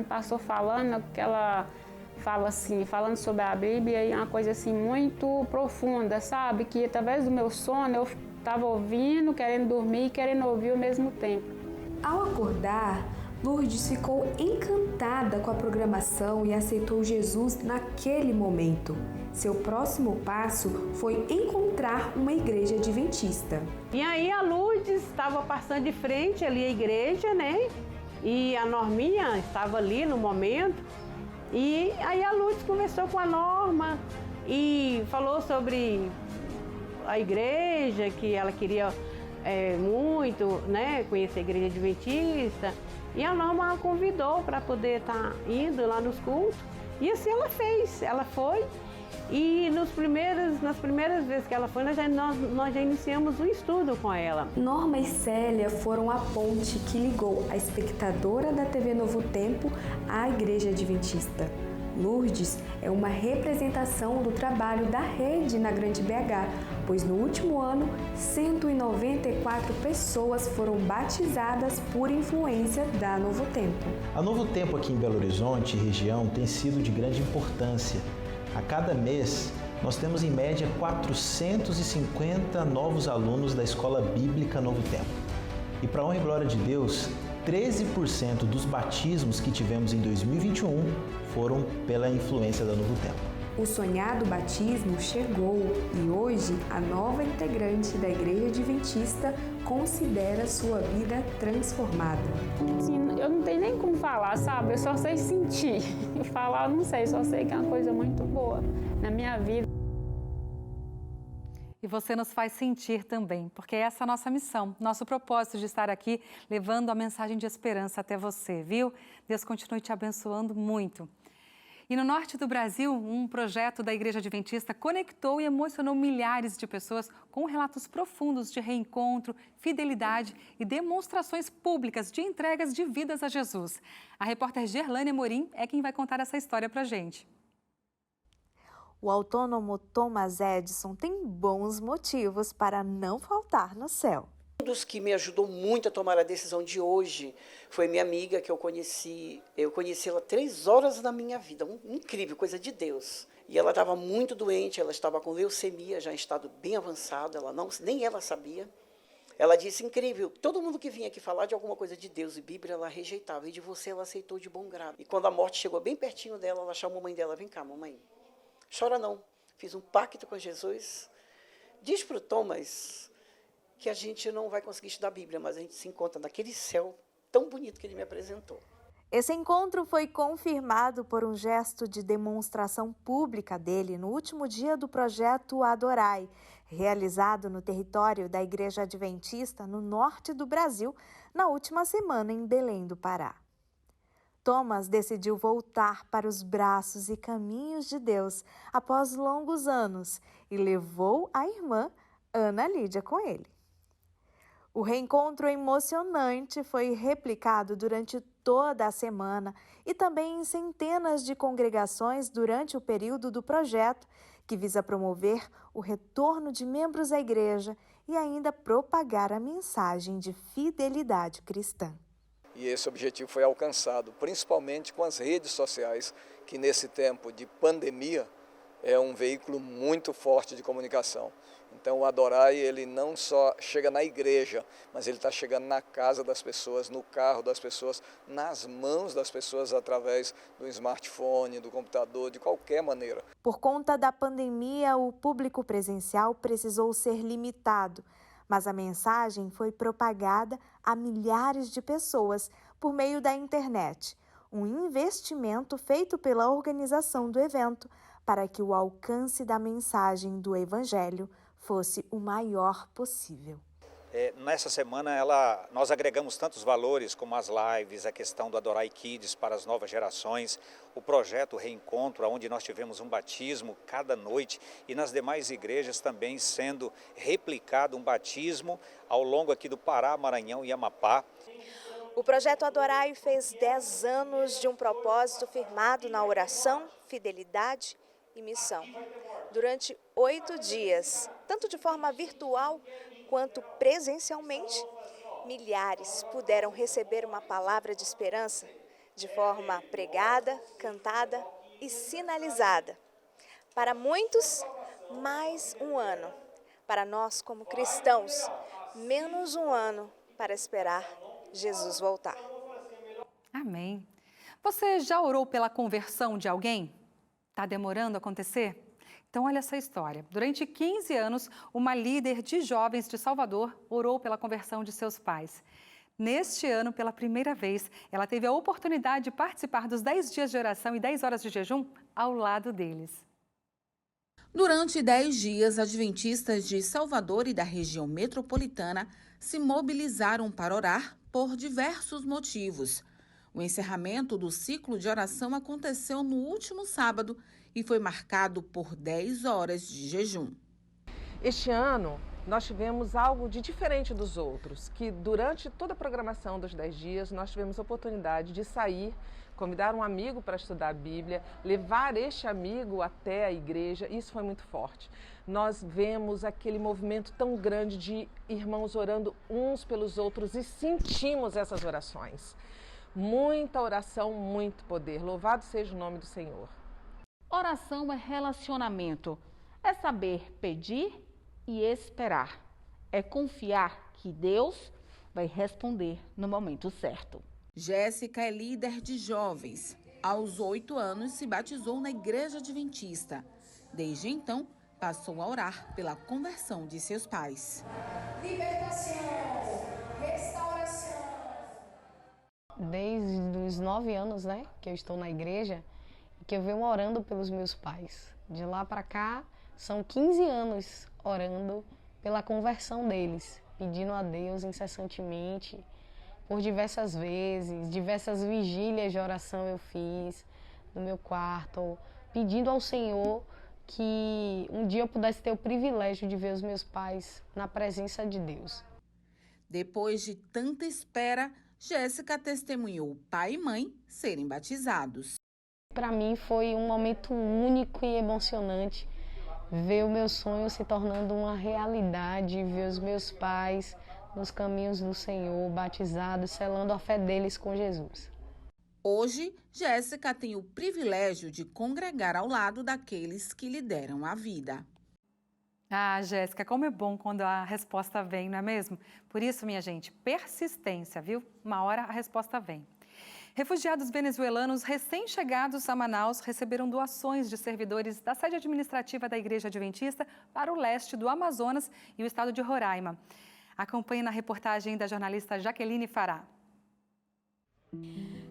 passou falando, aquela fala assim, falando sobre a Bíblia, e uma coisa assim muito profunda, sabe? Que através do meu sono eu estava ouvindo, querendo dormir e querendo ouvir ao mesmo tempo. Ao acordar, Lourdes ficou encantada com a programação e aceitou Jesus naquele momento. Seu próximo passo foi encontrar uma igreja adventista. E aí a Lourdes estava passando de frente ali à igreja, né? E a Norminha estava ali no momento. E aí a Lourdes conversou com a Norma e falou sobre a igreja, que ela queria muito, né, conhecer a Igreja Adventista. E a Norma a convidou para poder estar indo lá nos cultos. E assim ela fez, ela foi. E nas primeiras vezes que ela foi, nós já iniciamos um estudo com ela. Norma e Célia foram a ponte que ligou a espectadora da TV Novo Tempo à Igreja Adventista. Lourdes é uma representação do trabalho da rede na Grande BH, pois no último ano, 194 pessoas foram batizadas por influência da Novo Tempo. A Novo Tempo aqui em Belo Horizonte e região tem sido de grande importância. A cada mês, nós temos em média 450 novos alunos da Escola Bíblica Novo Tempo. E para a honra e glória de Deus, 13% dos batismos que tivemos em 2021 foram pela influência da Novo Tempo. O sonhado batismo chegou e hoje a nova integrante da Igreja Adventista considera sua vida transformada. Assim, eu não tenho nem como falar, sabe? Eu só sei sentir. Falar eu não sei, só sei que é uma coisa muito boa na minha vida. E você nos faz sentir também, porque essa é a nossa missão, nosso propósito de estar aqui levando a mensagem de esperança até você, viu? Deus continue te abençoando muito. E no norte do Brasil, um projeto da Igreja Adventista conectou e emocionou milhares de pessoas com relatos profundos de reencontro, fidelidade e demonstrações públicas de entregas de vidas a Jesus. A repórter Gerlane Amorim é quem vai contar essa história pra gente. O autônomo Thomas Edison tem bons motivos para não faltar no céu. Um dos que me ajudou muito a tomar a decisão de hoje foi minha amiga que eu conheci ela 3 horas da minha vida, incrível, coisa de Deus. E ela estava muito doente, ela estava com leucemia, já em estado bem avançado, nem ela sabia. Ela disse, incrível, todo mundo que vinha aqui falar de alguma coisa de Deus e Bíblia, ela rejeitava, e de você ela aceitou de bom grado. E quando a morte chegou bem pertinho dela, ela chamou a mãe dela, vem cá, mamãe, chora não, fiz um pacto com Jesus, diz para o Thomas que a gente não vai conseguir estudar a Bíblia, mas a gente se encontra naquele céu tão bonito que ele me apresentou. Esse encontro foi confirmado por um gesto de demonstração pública dele no último dia do projeto Adorai, realizado no território da Igreja Adventista no norte do Brasil, na última semana em Belém do Pará. Thomas decidiu voltar para os braços e caminhos de Deus após longos anos e levou a irmã Ana Lídia com ele. O reencontro emocionante foi replicado durante toda a semana e também em centenas de congregações durante o período do projeto, que visa promover o retorno de membros à igreja e ainda propagar a mensagem de fidelidade cristã. E esse objetivo foi alcançado, principalmente com as redes sociais, que nesse tempo de pandemia é um veículo muito forte de comunicação. Então o Adorai, ele não só chega na igreja, mas ele está chegando na casa das pessoas, no carro das pessoas, nas mãos das pessoas através do smartphone, do computador, de qualquer maneira. Por conta da pandemia, o público presencial precisou ser limitado, mas a mensagem foi propagada a milhares de pessoas por meio da internet, um investimento feito pela organização do evento para que o alcance da mensagem do Evangelho fosse o maior possível. Nessa semana nós agregamos tantos valores como as lives, a questão do Adorai Kids para as novas gerações, o projeto Reencontro, onde nós tivemos um batismo cada noite e nas demais igrejas também sendo replicado um batismo ao longo aqui do Pará, Maranhão e Amapá. O projeto Adorai fez 10 anos de um propósito firmado na oração, fidelidade e missão. Durante 8 dias, tanto de forma virtual quanto presencialmente, milhares puderam receber uma palavra de esperança de forma pregada, cantada e sinalizada. Para muitos, mais um ano. Para nós, como cristãos, menos um ano para esperar Jesus voltar. Amém. Você já orou pela conversão de alguém? Está demorando a acontecer? Então, olha essa história. Durante 15 anos, uma líder de jovens de Salvador orou pela conversão de seus pais. Neste ano, pela primeira vez, ela teve a oportunidade de participar dos 10 dias de oração e 10 horas de jejum ao lado deles. Durante 10 dias, adventistas de Salvador e da região metropolitana se mobilizaram para orar por diversos motivos. O encerramento do ciclo de oração aconteceu no último sábado e foi marcado por 10 horas de jejum. Este ano, nós tivemos algo de diferente dos outros, que durante toda a programação dos 10 dias, nós tivemos a oportunidade de sair, convidar um amigo para estudar a Bíblia, levar este amigo até a igreja, isso foi muito forte. Nós vemos aquele movimento tão grande de irmãos orando uns pelos outros e sentimos essas orações. Muita oração, muito poder. Louvado seja o nome do Senhor. Oração é relacionamento, é saber pedir e esperar, é confiar que Deus vai responder no momento certo. Jéssica é líder de jovens. Aos 8 anos se batizou na Igreja Adventista. Desde então, passou a orar pela conversão de seus pais. Libertação, restauração. Desde os 9 anos, que eu estou na igreja, que eu venho orando pelos meus pais. De lá para cá, são 15 anos orando pela conversão deles, pedindo a Deus incessantemente, por diversas vezes, diversas vigílias de oração eu fiz no meu quarto, pedindo ao Senhor que um dia eu pudesse ter o privilégio de ver os meus pais na presença de Deus. Depois de tanta espera, Jéssica testemunhou pai e mãe serem batizados. Para mim foi um momento único e emocionante ver o meu sonho se tornando uma realidade, ver os meus pais nos caminhos do Senhor, batizados, selando a fé deles com Jesus. Hoje, Jéssica tem o privilégio de congregar ao lado daqueles que lhe deram a vida. Ah, Jéssica, como é bom quando a resposta vem, não é mesmo? Por isso, minha gente, persistência, viu? Uma hora a resposta vem. Refugiados venezuelanos recém-chegados a Manaus receberam doações de servidores da sede administrativa da Igreja Adventista para o leste do Amazonas e o estado de Roraima. Acompanhe na reportagem da jornalista Jaqueline Fará.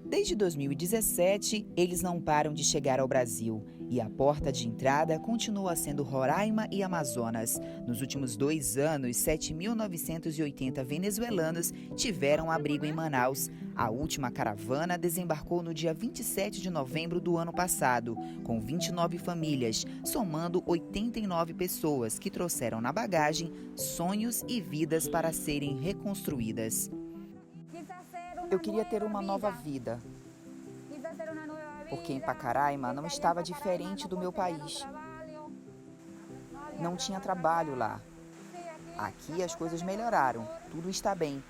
Desde 2017, eles não param de chegar ao Brasil e a porta de entrada continua sendo Roraima e Amazonas. Nos últimos 2 anos, 7.980 venezuelanos tiveram abrigo em Manaus. A última caravana desembarcou no dia 27 de novembro do ano passado, com 29 famílias, somando 89 pessoas que trouxeram na bagagem sonhos e vidas para serem reconstruídas. Eu queria ter uma nova vida, porque em Pacaraima não estava diferente do meu país. Não tinha trabalho lá. Aqui as coisas melhoraram, tudo está bem.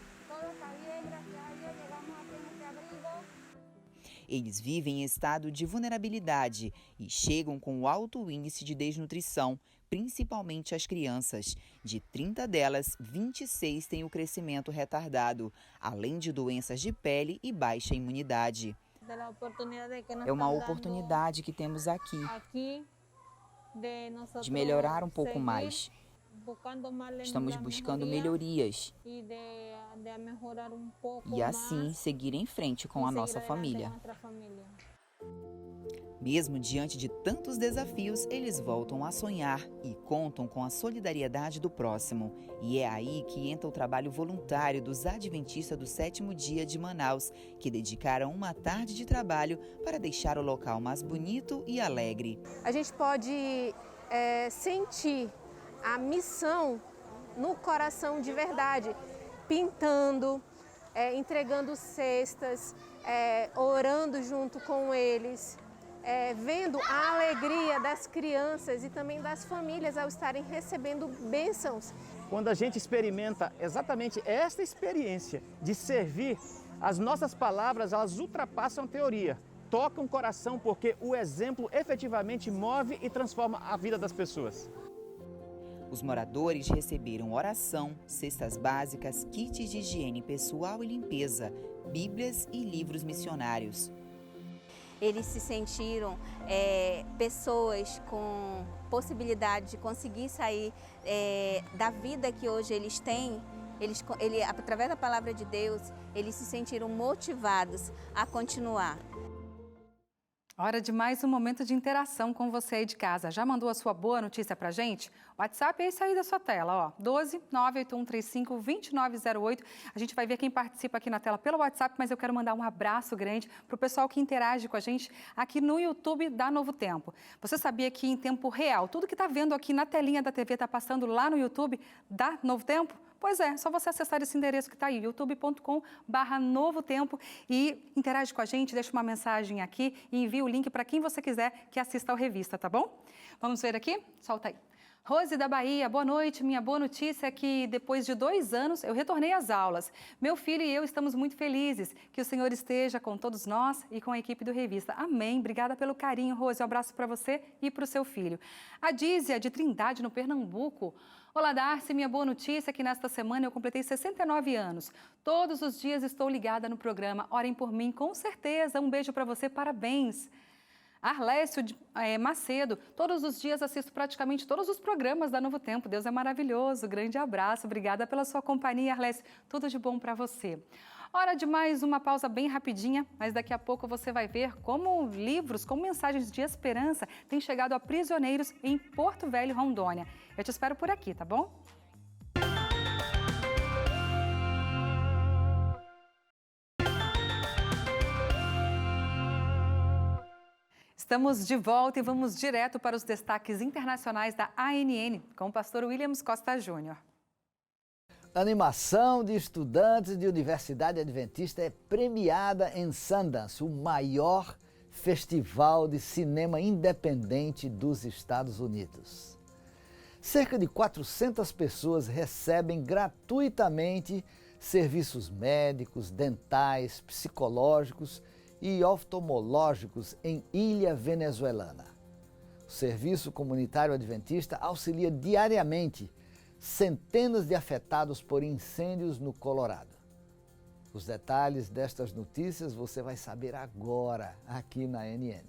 Eles vivem em estado de vulnerabilidade e chegam com alto índice de desnutrição, principalmente as crianças. De 30 delas, 26 têm o crescimento retardado, além de doenças de pele e baixa imunidade. É uma oportunidade que temos aqui de melhorar um pouco mais. Estamos buscando melhorias e assim seguir em frente com a nossa família. Mesmo diante de tantos desafios, eles voltam a sonhar e contam com a solidariedade do próximo. E é aí que entra o trabalho voluntário dos Adventistas do 7º Dia de Manaus, que dedicaram uma tarde de trabalho para deixar o local mais bonito e alegre. A gente pode sentir a missão no coração de verdade, pintando, entregando cestas, orando junto com eles. Vendo a alegria das crianças e também das famílias ao estarem recebendo bênçãos. Quando a gente experimenta exatamente esta experiência de servir, as nossas palavras elas ultrapassam teoria, tocam o coração porque o exemplo efetivamente move e transforma a vida das pessoas. Os moradores receberam oração, cestas básicas, kits de higiene pessoal e limpeza, bíblias e livros missionários. Eles se sentiram pessoas com possibilidade de conseguir sair da vida que hoje eles têm. Através da palavra de Deus, eles se sentiram motivados a continuar. Hora de mais um momento de interação com você aí de casa. Já mandou a sua boa notícia pra gente? O WhatsApp é esse aí da sua tela, ó, 12-98135-2908. A gente vai ver quem participa aqui na tela pelo WhatsApp, mas eu quero mandar um abraço grande pro pessoal que interage com a gente aqui no YouTube da Novo Tempo. Você sabia que em tempo real, tudo que tá vendo aqui na telinha da TV tá passando lá no YouTube da Novo Tempo? Pois é, só você acessar esse endereço que está aí, youtube.com/Novo Tempo e interage com a gente, deixa uma mensagem aqui e envia o link para quem você quiser que assista ao Revista, tá bom? Vamos ver aqui? Solta aí. Rose da Bahia, boa noite. Minha boa notícia é que depois de 2 anos eu retornei às aulas. Meu filho e eu estamos muito felizes. Que o Senhor esteja com todos nós e com a equipe do Revista. Amém. Obrigada pelo carinho, Rose. Um abraço para você e para o seu filho. A Dízia, de Trindade, no Pernambuco. Olá, Darcy, minha boa notícia é que nesta semana eu completei 69 anos. Todos os dias estou ligada no programa. Orem por mim, com certeza. Um beijo para você, parabéns. Arlécio Macedo, todos os dias assisto praticamente todos os programas da Novo Tempo. Deus é maravilhoso. Grande abraço, obrigada pela sua companhia, Arlécio. Tudo de bom para você. Hora de mais uma pausa bem rapidinha, mas daqui a pouco você vai ver como livros, como mensagens de esperança têm chegado a prisioneiros em Porto Velho, Rondônia. Eu te espero por aqui, tá bom? Estamos de volta e vamos direto para os destaques internacionais da ANN com o pastor Williams Costa Júnior. Animação de estudantes de Universidade Adventista é premiada em Sundance, o maior festival de cinema independente dos Estados Unidos. Cerca de 400 pessoas recebem gratuitamente serviços médicos, dentais, psicológicos e oftalmológicos em ilha venezuelana. O Serviço Comunitário Adventista auxilia diariamente centenas de afetados por incêndios no Colorado. Os detalhes destas notícias você vai saber agora aqui na NN.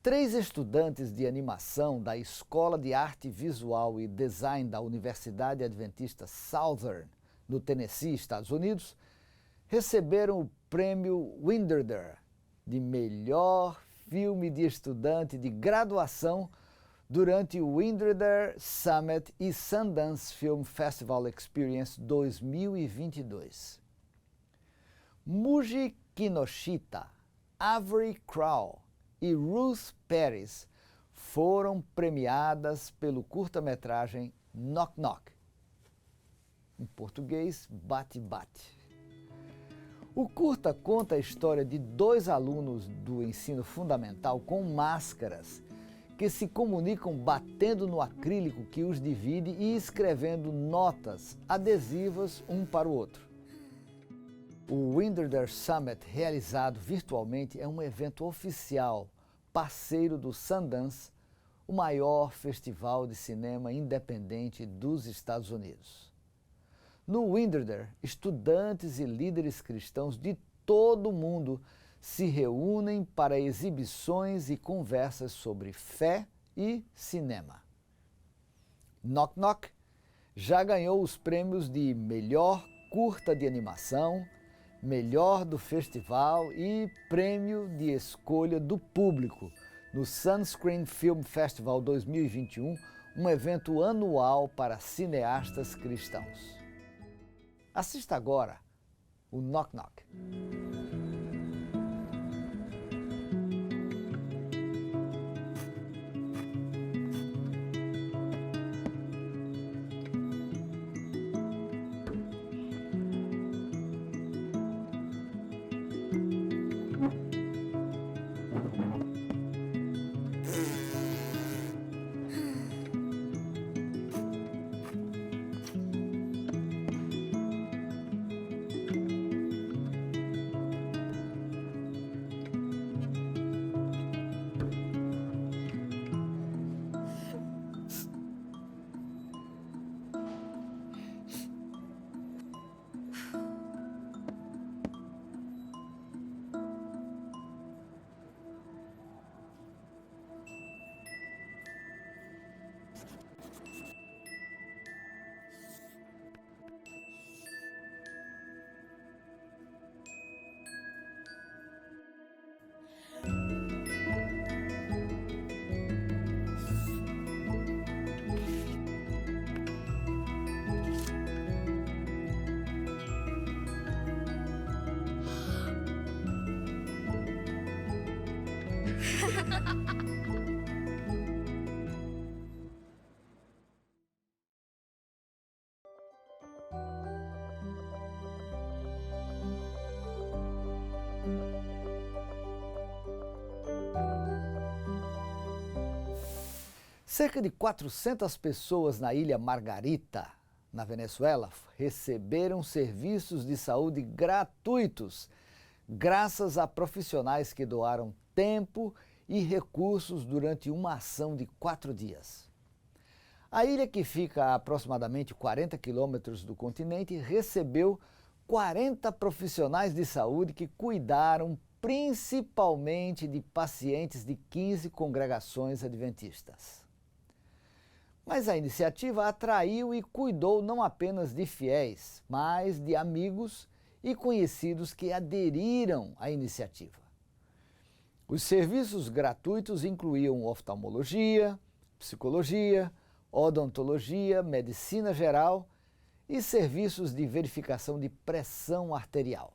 Três estudantes de animação da Escola de Arte Visual e Design da Universidade Adventista Southern, no Tennessee, Estados Unidos, receberam o prêmio Winderder de melhor filme de estudante de graduação durante o Winderder Summit e Sundance Film Festival Experience 2022. Muji Kinoshita, Avery Crowell e Ruth Pérez foram premiadas pelo curta-metragem Knock Knock. Em português, Bate Bate. O curta conta a história de dois alunos do ensino fundamental com máscaras que se comunicam batendo no acrílico que os divide e escrevendo notas adesivas um para o outro. O Winderder Summit, realizado virtualmente, é um evento oficial, parceiro do Sundance, o maior festival de cinema independente dos Estados Unidos. No Winderder, estudantes e líderes cristãos de todo o mundo se reúnem para exibições e conversas sobre fé e cinema. Knock Knock já ganhou os prêmios de melhor curta de animação, melhor do festival e prêmio de escolha do público no Sunscreen Film Festival 2021, um evento anual para cineastas cristãos. Assista agora o Knock Knock. Cerca de 400 pessoas na Ilha Margarita, na Venezuela, receberam serviços de saúde gratuitos, graças a profissionais que doaram tempo e recursos durante uma ação de 4 dias. A ilha, que fica a aproximadamente 40 quilômetros do continente, recebeu 40 profissionais de saúde que cuidaram principalmente de pacientes de 15 congregações adventistas. Mas a iniciativa atraiu e cuidou não apenas de fiéis, mas de amigos e conhecidos que aderiram à iniciativa. Os serviços gratuitos incluíam oftalmologia, psicologia, odontologia, medicina geral e serviços de verificação de pressão arterial.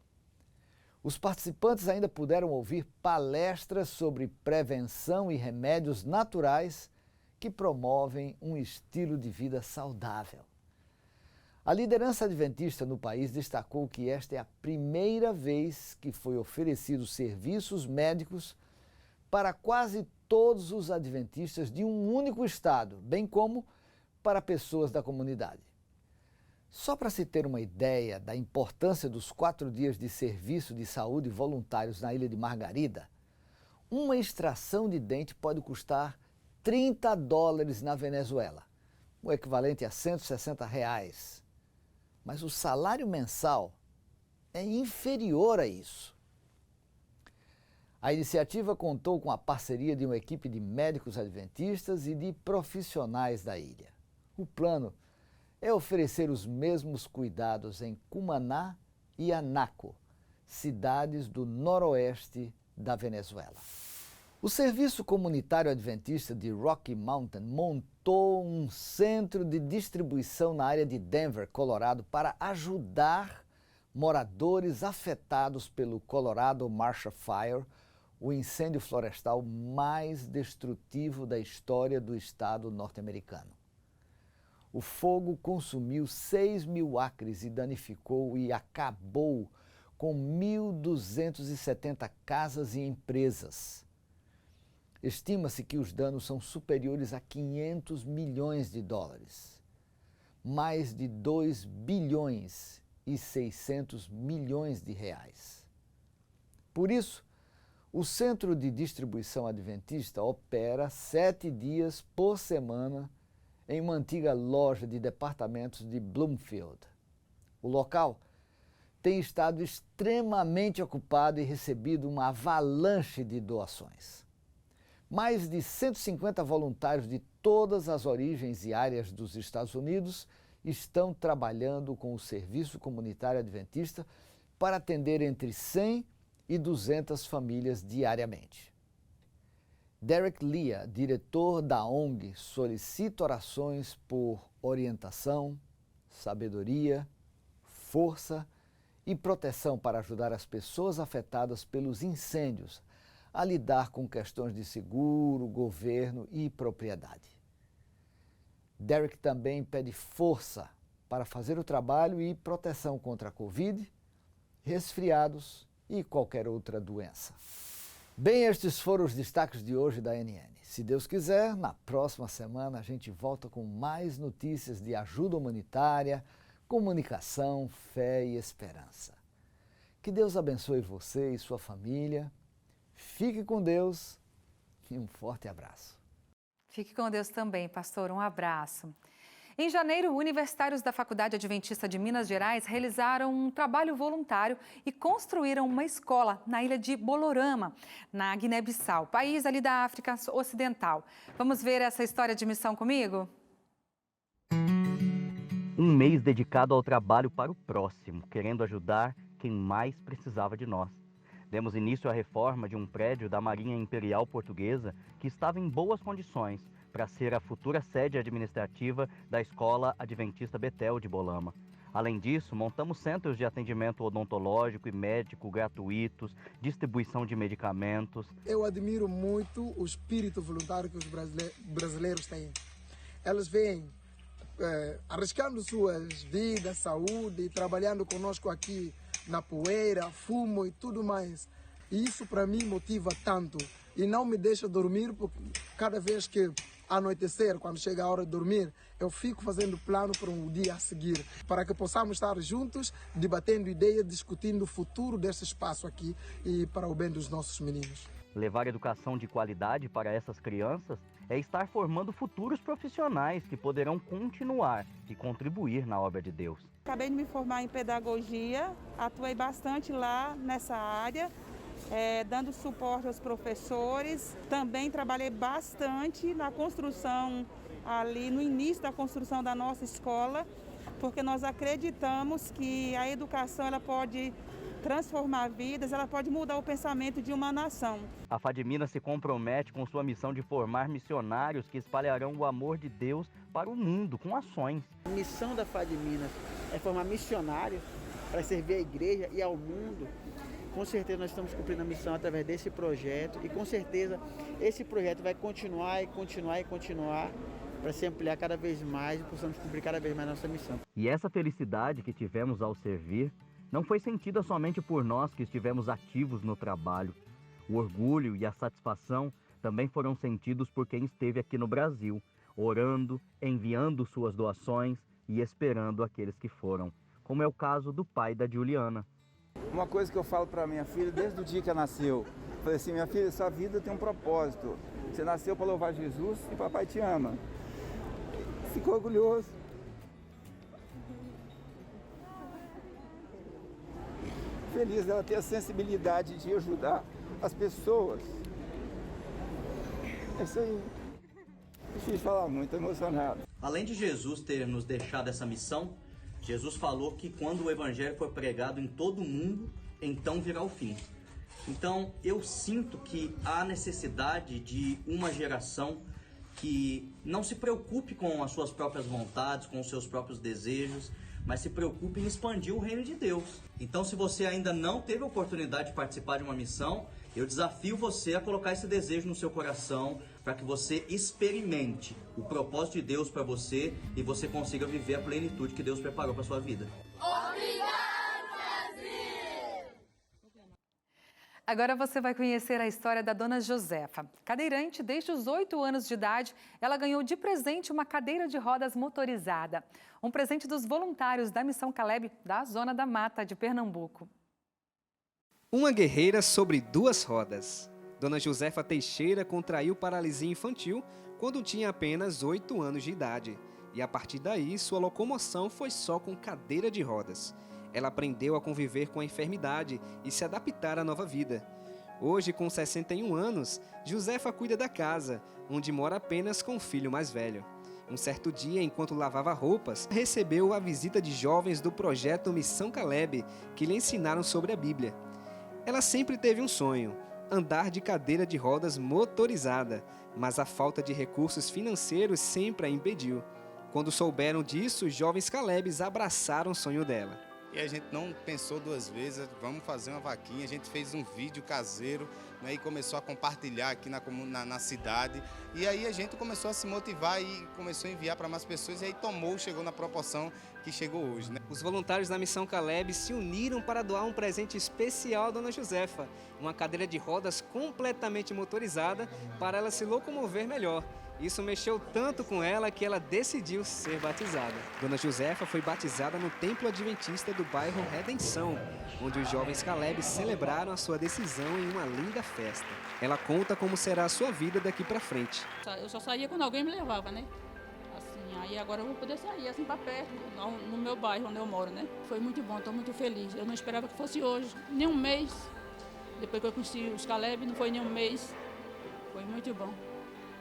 Os participantes ainda puderam ouvir palestras sobre prevenção e remédios naturais que promovem um estilo de vida saudável. A liderança adventista no país destacou que esta é a primeira vez que foi oferecido serviços médicos para quase todos os adventistas de um único estado, bem como para pessoas da comunidade. Só para se ter uma ideia da importância dos 4 dias de serviço de saúde voluntários na ilha de Margarida, uma extração de dente pode custar $30 na Venezuela, o equivalente a R$160. Mas o salário mensal é inferior a isso. A iniciativa contou com a parceria de uma equipe de médicos adventistas e de profissionais da ilha. O plano é oferecer os mesmos cuidados em Cumaná e Anaco, cidades do noroeste da Venezuela. O Serviço Comunitário Adventista de Rocky Mountain montou um centro de distribuição na área de Denver, Colorado, para ajudar moradores afetados pelo Colorado Marsh Fire, o incêndio florestal mais destrutivo da história do estado norte-americano. O fogo consumiu 6.000 acres e danificou e acabou com 1.270 casas e empresas. Estima-se que os danos são superiores a $500 milhões, mais de 2 bilhões e 600 milhões de reais. Por isso, o Centro de Distribuição Adventista opera 7 dias por semana em uma antiga loja de departamentos de Bloomfield. O local tem estado extremamente ocupado e recebido uma avalanche de doações. Mais de 150 voluntários de todas as origens e áreas dos Estados Unidos estão trabalhando com o Serviço Comunitário Adventista para atender entre 100 e 200 famílias diariamente. Derek Lia, diretor da ONG, solicita orações por orientação, sabedoria, força e proteção para ajudar as pessoas afetadas pelos incêndios a lidar com questões de seguro, governo e propriedade. Derek também pede força para fazer o trabalho e proteção contra a Covid, resfriados e qualquer outra doença. Bem, estes foram os destaques de hoje da NN. Se Deus quiser, na próxima semana a gente volta com mais notícias de ajuda humanitária, comunicação, fé e esperança. Que Deus abençoe você e sua família. Fique com Deus e um forte abraço. Fique com Deus também, pastor. Um abraço. Em janeiro, universitários da Faculdade Adventista de Minas Gerais realizaram um trabalho voluntário e construíram uma escola na ilha de Bolorama, na Guiné-Bissau, país ali da África Ocidental. Vamos ver essa história de missão comigo? Um mês dedicado ao trabalho para o próximo, querendo ajudar quem mais precisava de nós. Demos início à reforma de um prédio da Marinha Imperial Portuguesa que estava em boas condições para ser a futura sede administrativa da Escola Adventista Betel de Bolama. Além disso, montamos centros de atendimento odontológico e médico gratuitos, distribuição de medicamentos. Eu admiro muito o espírito voluntário que os brasileiros têm. Eles vêm arriscando suas vidas, saúde, trabalhando conosco aqui na poeira, fumo e tudo mais. E isso para mim motiva tanto e não me deixa dormir, porque cada vez que anoitecer, quando chega a hora de dormir, eu fico fazendo plano para um dia a seguir, para que possamos estar juntos, debatendo ideias, discutindo o futuro desse espaço aqui e para o bem dos nossos meninos. Levar educação de qualidade para essas crianças é estar formando futuros profissionais que poderão continuar e contribuir na obra de Deus. Acabei de me formar em pedagogia, atuei bastante lá nessa área, dando suporte aos professores. Também trabalhei bastante na construção, ali no início da construção da nossa escola, porque nós acreditamos que a educação ela pode transformar vidas, ela pode mudar o pensamento de uma nação. A FADMinas se compromete com sua missão de formar missionários que espalharão o amor de Deus para o mundo com ações. A missão da FADMinas é formar missionários para servir a igreja e ao mundo. Com certeza nós estamos cumprindo a missão através desse projeto e com certeza esse projeto vai continuar para se ampliar cada vez mais e possamos cumprir cada vez mais nossa missão. E essa felicidade que tivemos ao servir não foi sentida somente por nós que estivemos ativos no trabalho. O orgulho e a satisfação também foram sentidos por quem esteve aqui no Brasil, orando, enviando suas doações e esperando aqueles que foram, como é o caso do pai da Juliana. Uma coisa que eu falo para minha filha desde o dia que ela nasceu, falei assim: minha filha, sua vida tem um propósito, você nasceu para louvar Jesus e papai te ama. Ficou orgulhoso. Feliz dela ter a sensibilidade de ajudar as pessoas. É isso aí. Difícil falar muito, emocionado. Além de Jesus ter nos deixado essa missão, Jesus falou que quando o evangelho for pregado em todo o mundo, então virá o fim. Então eu sinto que há necessidade de uma geração que não se preocupe com as suas próprias vontades, com os seus próprios desejos, mas se preocupe em expandir o reino de Deus. Então, se você ainda não teve a oportunidade de participar de uma missão, eu desafio você a colocar esse desejo no seu coração para que você experimente o propósito de Deus para você e você consiga viver a plenitude que Deus preparou para a sua vida. Agora você vai conhecer a história da dona Josefa. Cadeirante desde os 8 anos de idade, ela ganhou de presente uma cadeira de rodas motorizada. Um presente dos voluntários da Missão Caleb da Zona da Mata de Pernambuco. Uma guerreira sobre 2 rodas. Dona Josefa Teixeira contraiu paralisia infantil quando tinha apenas 8 anos de idade. E a partir daí, sua locomoção foi só com cadeira de rodas. Ela aprendeu a conviver com a enfermidade e se adaptar à nova vida. Hoje, com 61 anos, Josefa cuida da casa, onde mora apenas com o filho mais velho. Um certo dia, enquanto lavava roupas, recebeu a visita de jovens do projeto Missão Caleb, que lhe ensinaram sobre a Bíblia. Ela sempre teve um sonho: andar de cadeira de rodas motorizada, mas a falta de recursos financeiros sempre a impediu. Quando souberam disso, os jovens Calebs abraçaram o sonho dela. E a gente não pensou 2 vezes, vamos fazer uma vaquinha. A gente fez um vídeo caseiro, né, e começou a compartilhar aqui na cidade. E aí a gente começou a se motivar e começou a enviar para mais pessoas. E aí chegou na proporção que chegou hoje, né? Os voluntários da Missão Caleb se uniram para doar um presente especial à dona Josefa. Uma cadeira de rodas completamente motorizada para ela se locomover melhor. Isso mexeu tanto com ela que ela decidiu ser batizada. Dona Josefa foi batizada no Templo Adventista do bairro Redenção, onde os jovens Caleb celebraram a sua decisão em uma linda festa. Ela conta como será a sua vida daqui para frente. Eu só saía quando alguém me levava, né? Assim, aí agora eu vou poder sair assim para perto, no meu bairro onde eu moro, né? Foi muito bom, estou muito feliz. Eu não esperava que fosse hoje, nem um mês. Depois que eu conheci os Caleb, não foi nem um mês. Foi muito bom.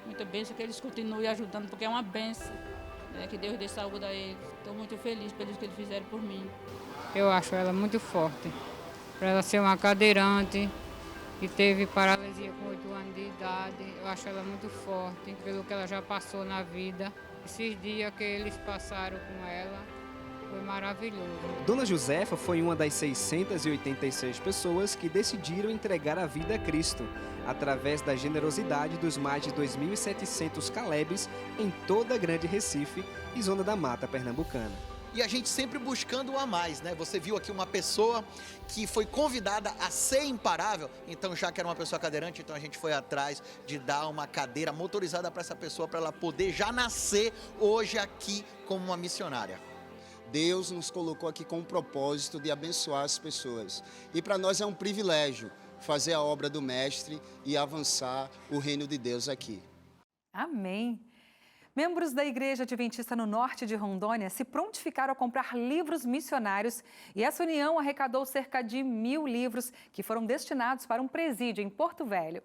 Muita bênção, que eles continuem ajudando, porque é uma bênção, né? Que Deus dê saúde a eles. Estou muito feliz pelos que eles fizeram por mim. Eu acho ela muito forte. Para ela ser uma cadeirante que teve paralisia com 8 anos de idade, eu acho ela muito forte, pelo que ela já passou na vida. Esses dias que eles passaram com ela, foi maravilhoso. Dona Josefa foi uma das 686 pessoas que decidiram entregar a vida a Cristo, através da generosidade dos mais de 2.700 Calebs em toda a Grande Recife e Zona da Mata Pernambucana. E a gente sempre buscando a mais, né? Você viu aqui uma pessoa que foi convidada a ser imparável, então já que era uma pessoa cadeirante, então a gente foi atrás de dar uma cadeira motorizada para essa pessoa, para ela poder já nascer hoje aqui como uma missionária. Deus nos colocou aqui com o propósito de abençoar as pessoas. E para nós é um privilégio fazer a obra do Mestre e avançar o reino de Deus aqui. Amém. Membros da Igreja Adventista no norte de Rondônia se prontificaram a comprar livros missionários e essa união arrecadou cerca de 1.000 livros que foram destinados para um presídio em Porto Velho.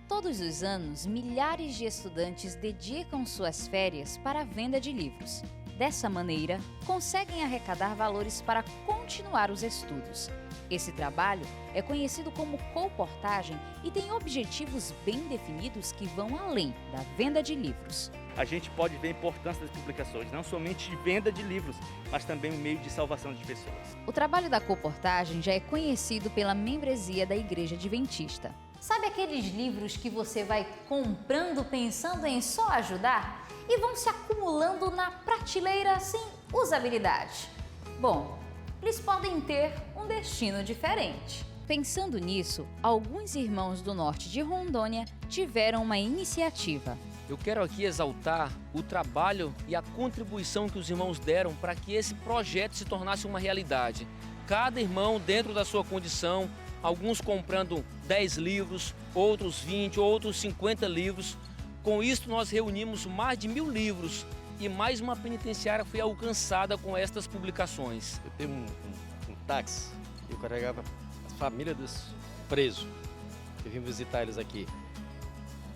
Todos os anos, milhares de estudantes dedicam suas férias para a venda de livros. Dessa maneira, conseguem arrecadar valores para continuar os estudos. Esse trabalho é conhecido como colportagem e tem objetivos bem definidos que vão além da venda de livros. A gente pode ver a importância das publicações, não somente de venda de livros, mas também um meio de salvação de pessoas. O trabalho da colportagem já é conhecido pela membresia da Igreja Adventista. Sabe aqueles livros que você vai comprando pensando em só ajudar e vão se acumulando na prateleira sem usabilidade? Bom, eles podem ter um destino diferente. Pensando nisso, alguns irmãos do norte de Rondônia tiveram uma iniciativa. Eu quero aqui exaltar o trabalho e a contribuição que os irmãos deram para que esse projeto se tornasse uma realidade. Cada irmão dentro da sua condição, alguns comprando 10 livros, outros 20, outros 50 livros. Com isso nós reunimos mais de 1000 livros e mais uma penitenciária foi alcançada com estas publicações. Eu tenho um táxi e eu carregava a família dos presos. Eu vim visitar eles aqui.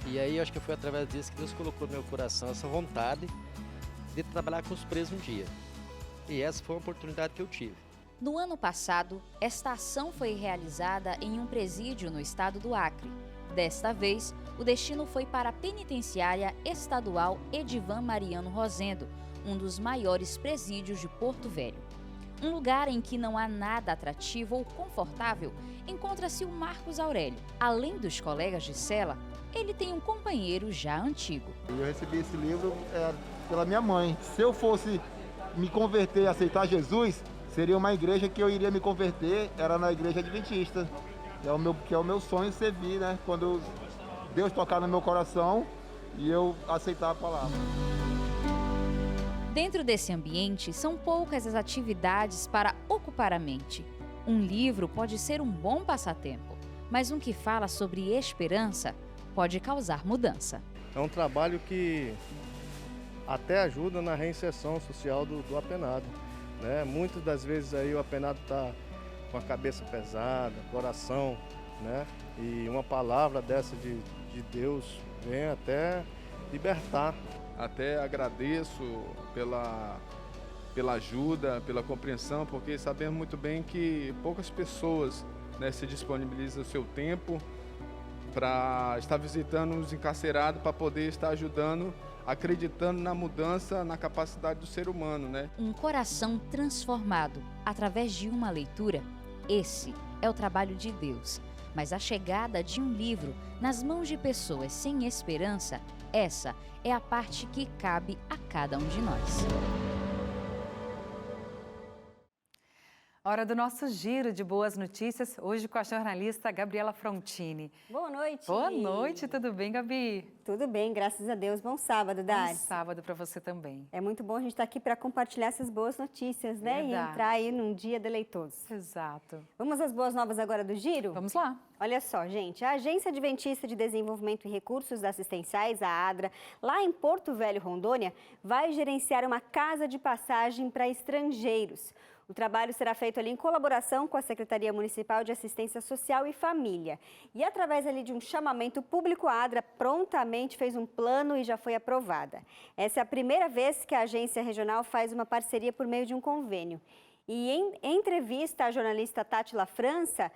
E aí, acho que foi através disso que Deus colocou no meu coração essa vontade de trabalhar com os presos um dia. E essa foi uma oportunidade que eu tive. No ano passado, esta ação foi realizada em um presídio no estado do Acre. Desta vez, o destino foi para a Penitenciária Estadual Edivan Mariano Rosendo, um dos maiores presídios de Porto Velho. Um lugar em que não há nada atrativo ou confortável, encontra-se o Marcos Aurélio. Além dos colegas de cela, ele tem um companheiro já antigo. Eu recebi esse livro pela minha mãe. Se eu fosse me converter e aceitar Jesus, seria uma igreja que eu iria me converter, era na igreja adventista. Que é o meu sonho servir, né? Quando Deus tocar no meu coração e eu aceitar a palavra. Dentro desse ambiente, são poucas as atividades para ocupar a mente. Um livro pode ser um bom passatempo, mas um que fala sobre esperança pode causar mudança. É um trabalho que até ajuda na reinserção social do apenado, né? Muitas das vezes aí o apenado está com a cabeça pesada, coração, né? E uma palavra dessa de Deus vem até libertar. Até agradeço pela ajuda, pela compreensão, porque sabemos muito bem que poucas pessoas, né, se disponibilizam o seu tempo para estar visitando os encarcerados, para poder estar ajudando, acreditando na mudança, na capacidade do ser humano, né? Um coração transformado através de uma leitura, esse é o trabalho de Deus. Mas a chegada de um livro nas mãos de pessoas sem esperança, essa é a parte que cabe a cada um de nós. Hora do nosso giro de boas notícias, hoje com a jornalista Gabriela Frontini. Boa noite. Boa noite, tudo bem, Gabi? Tudo bem, graças a Deus. Bom sábado, Dari. Bom sábado para você também. É muito bom a gente estar aqui para compartilhar essas boas notícias, né? Verdade. E entrar aí num dia deleitoso. Exato. Vamos às boas novas agora do giro? Vamos lá. Olha só, gente, a Agência Adventista de Desenvolvimento e Recursos Assistenciais, a ADRA, lá em Porto Velho, Rondônia, vai gerenciar uma casa de passagem para estrangeiros. O trabalho será feito ali em colaboração com a Secretaria Municipal de Assistência Social e Família. E através ali de um chamamento público, a ADRA prontamente fez um plano e já foi aprovada. Essa é a primeira vez que a agência regional faz uma parceria por meio de um convênio. E em entrevista à jornalista Tátila França,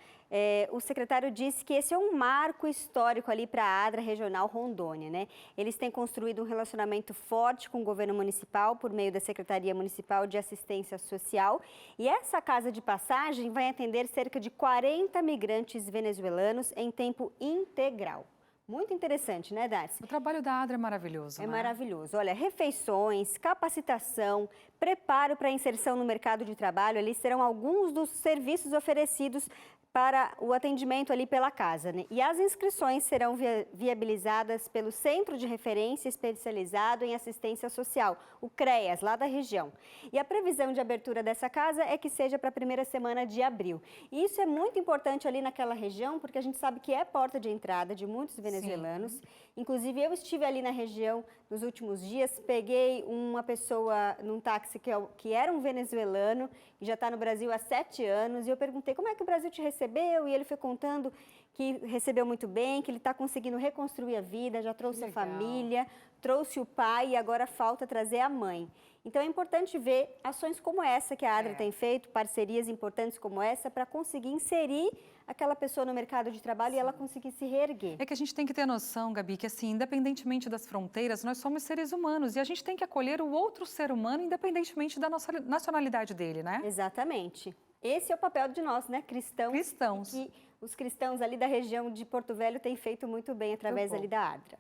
o secretário disse que esse é um marco histórico ali para a ADRA Regional Rondônia, né? Eles têm construído um relacionamento forte com o governo municipal por meio da Secretaria Municipal de Assistência Social. E essa casa de passagem vai atender cerca de 40 migrantes venezuelanos em tempo integral. Muito interessante, né, Darcy? O trabalho da ADRA é maravilhoso, É né? maravilhoso. Olha, refeições, capacitação, preparo para a inserção no mercado de trabalho, ali serão alguns dos serviços oferecidos para o atendimento ali pela casa, né? E as inscrições serão viabilizadas pelo Centro de Referência Especializado em Assistência Social, o CREAS, lá da região. E a previsão de abertura dessa casa é que seja para a primeira semana de abril. E isso é muito importante ali naquela região, porque a gente sabe que é porta de entrada de muitos venezuelanos. Sim. Inclusive, eu estive ali na região nos últimos dias, peguei uma pessoa num táxi que era um venezuelano e já está no Brasil há 7 anos, e eu perguntei como é que o Brasil te recebeu, e ele foi contando que recebeu muito bem, que ele está conseguindo reconstruir a vida, já trouxe a família, trouxe o pai e agora falta trazer a mãe. Então é importante ver ações como essa que a ADRA tem feito, parcerias importantes como essa, para conseguir inserir aquela pessoa no mercado de trabalho. Sim. E ela conseguir se reerguer. É que a gente tem que ter noção, Gabi, que assim, independentemente das fronteiras, nós somos seres humanos e a gente tem que acolher o outro ser humano independentemente da nossa nacionalidade dele, né? Exatamente. Esse é o papel de nós, né, cristãos. Que os cristãos ali da região de Porto Velho têm feito muito bem através ali da ADRA.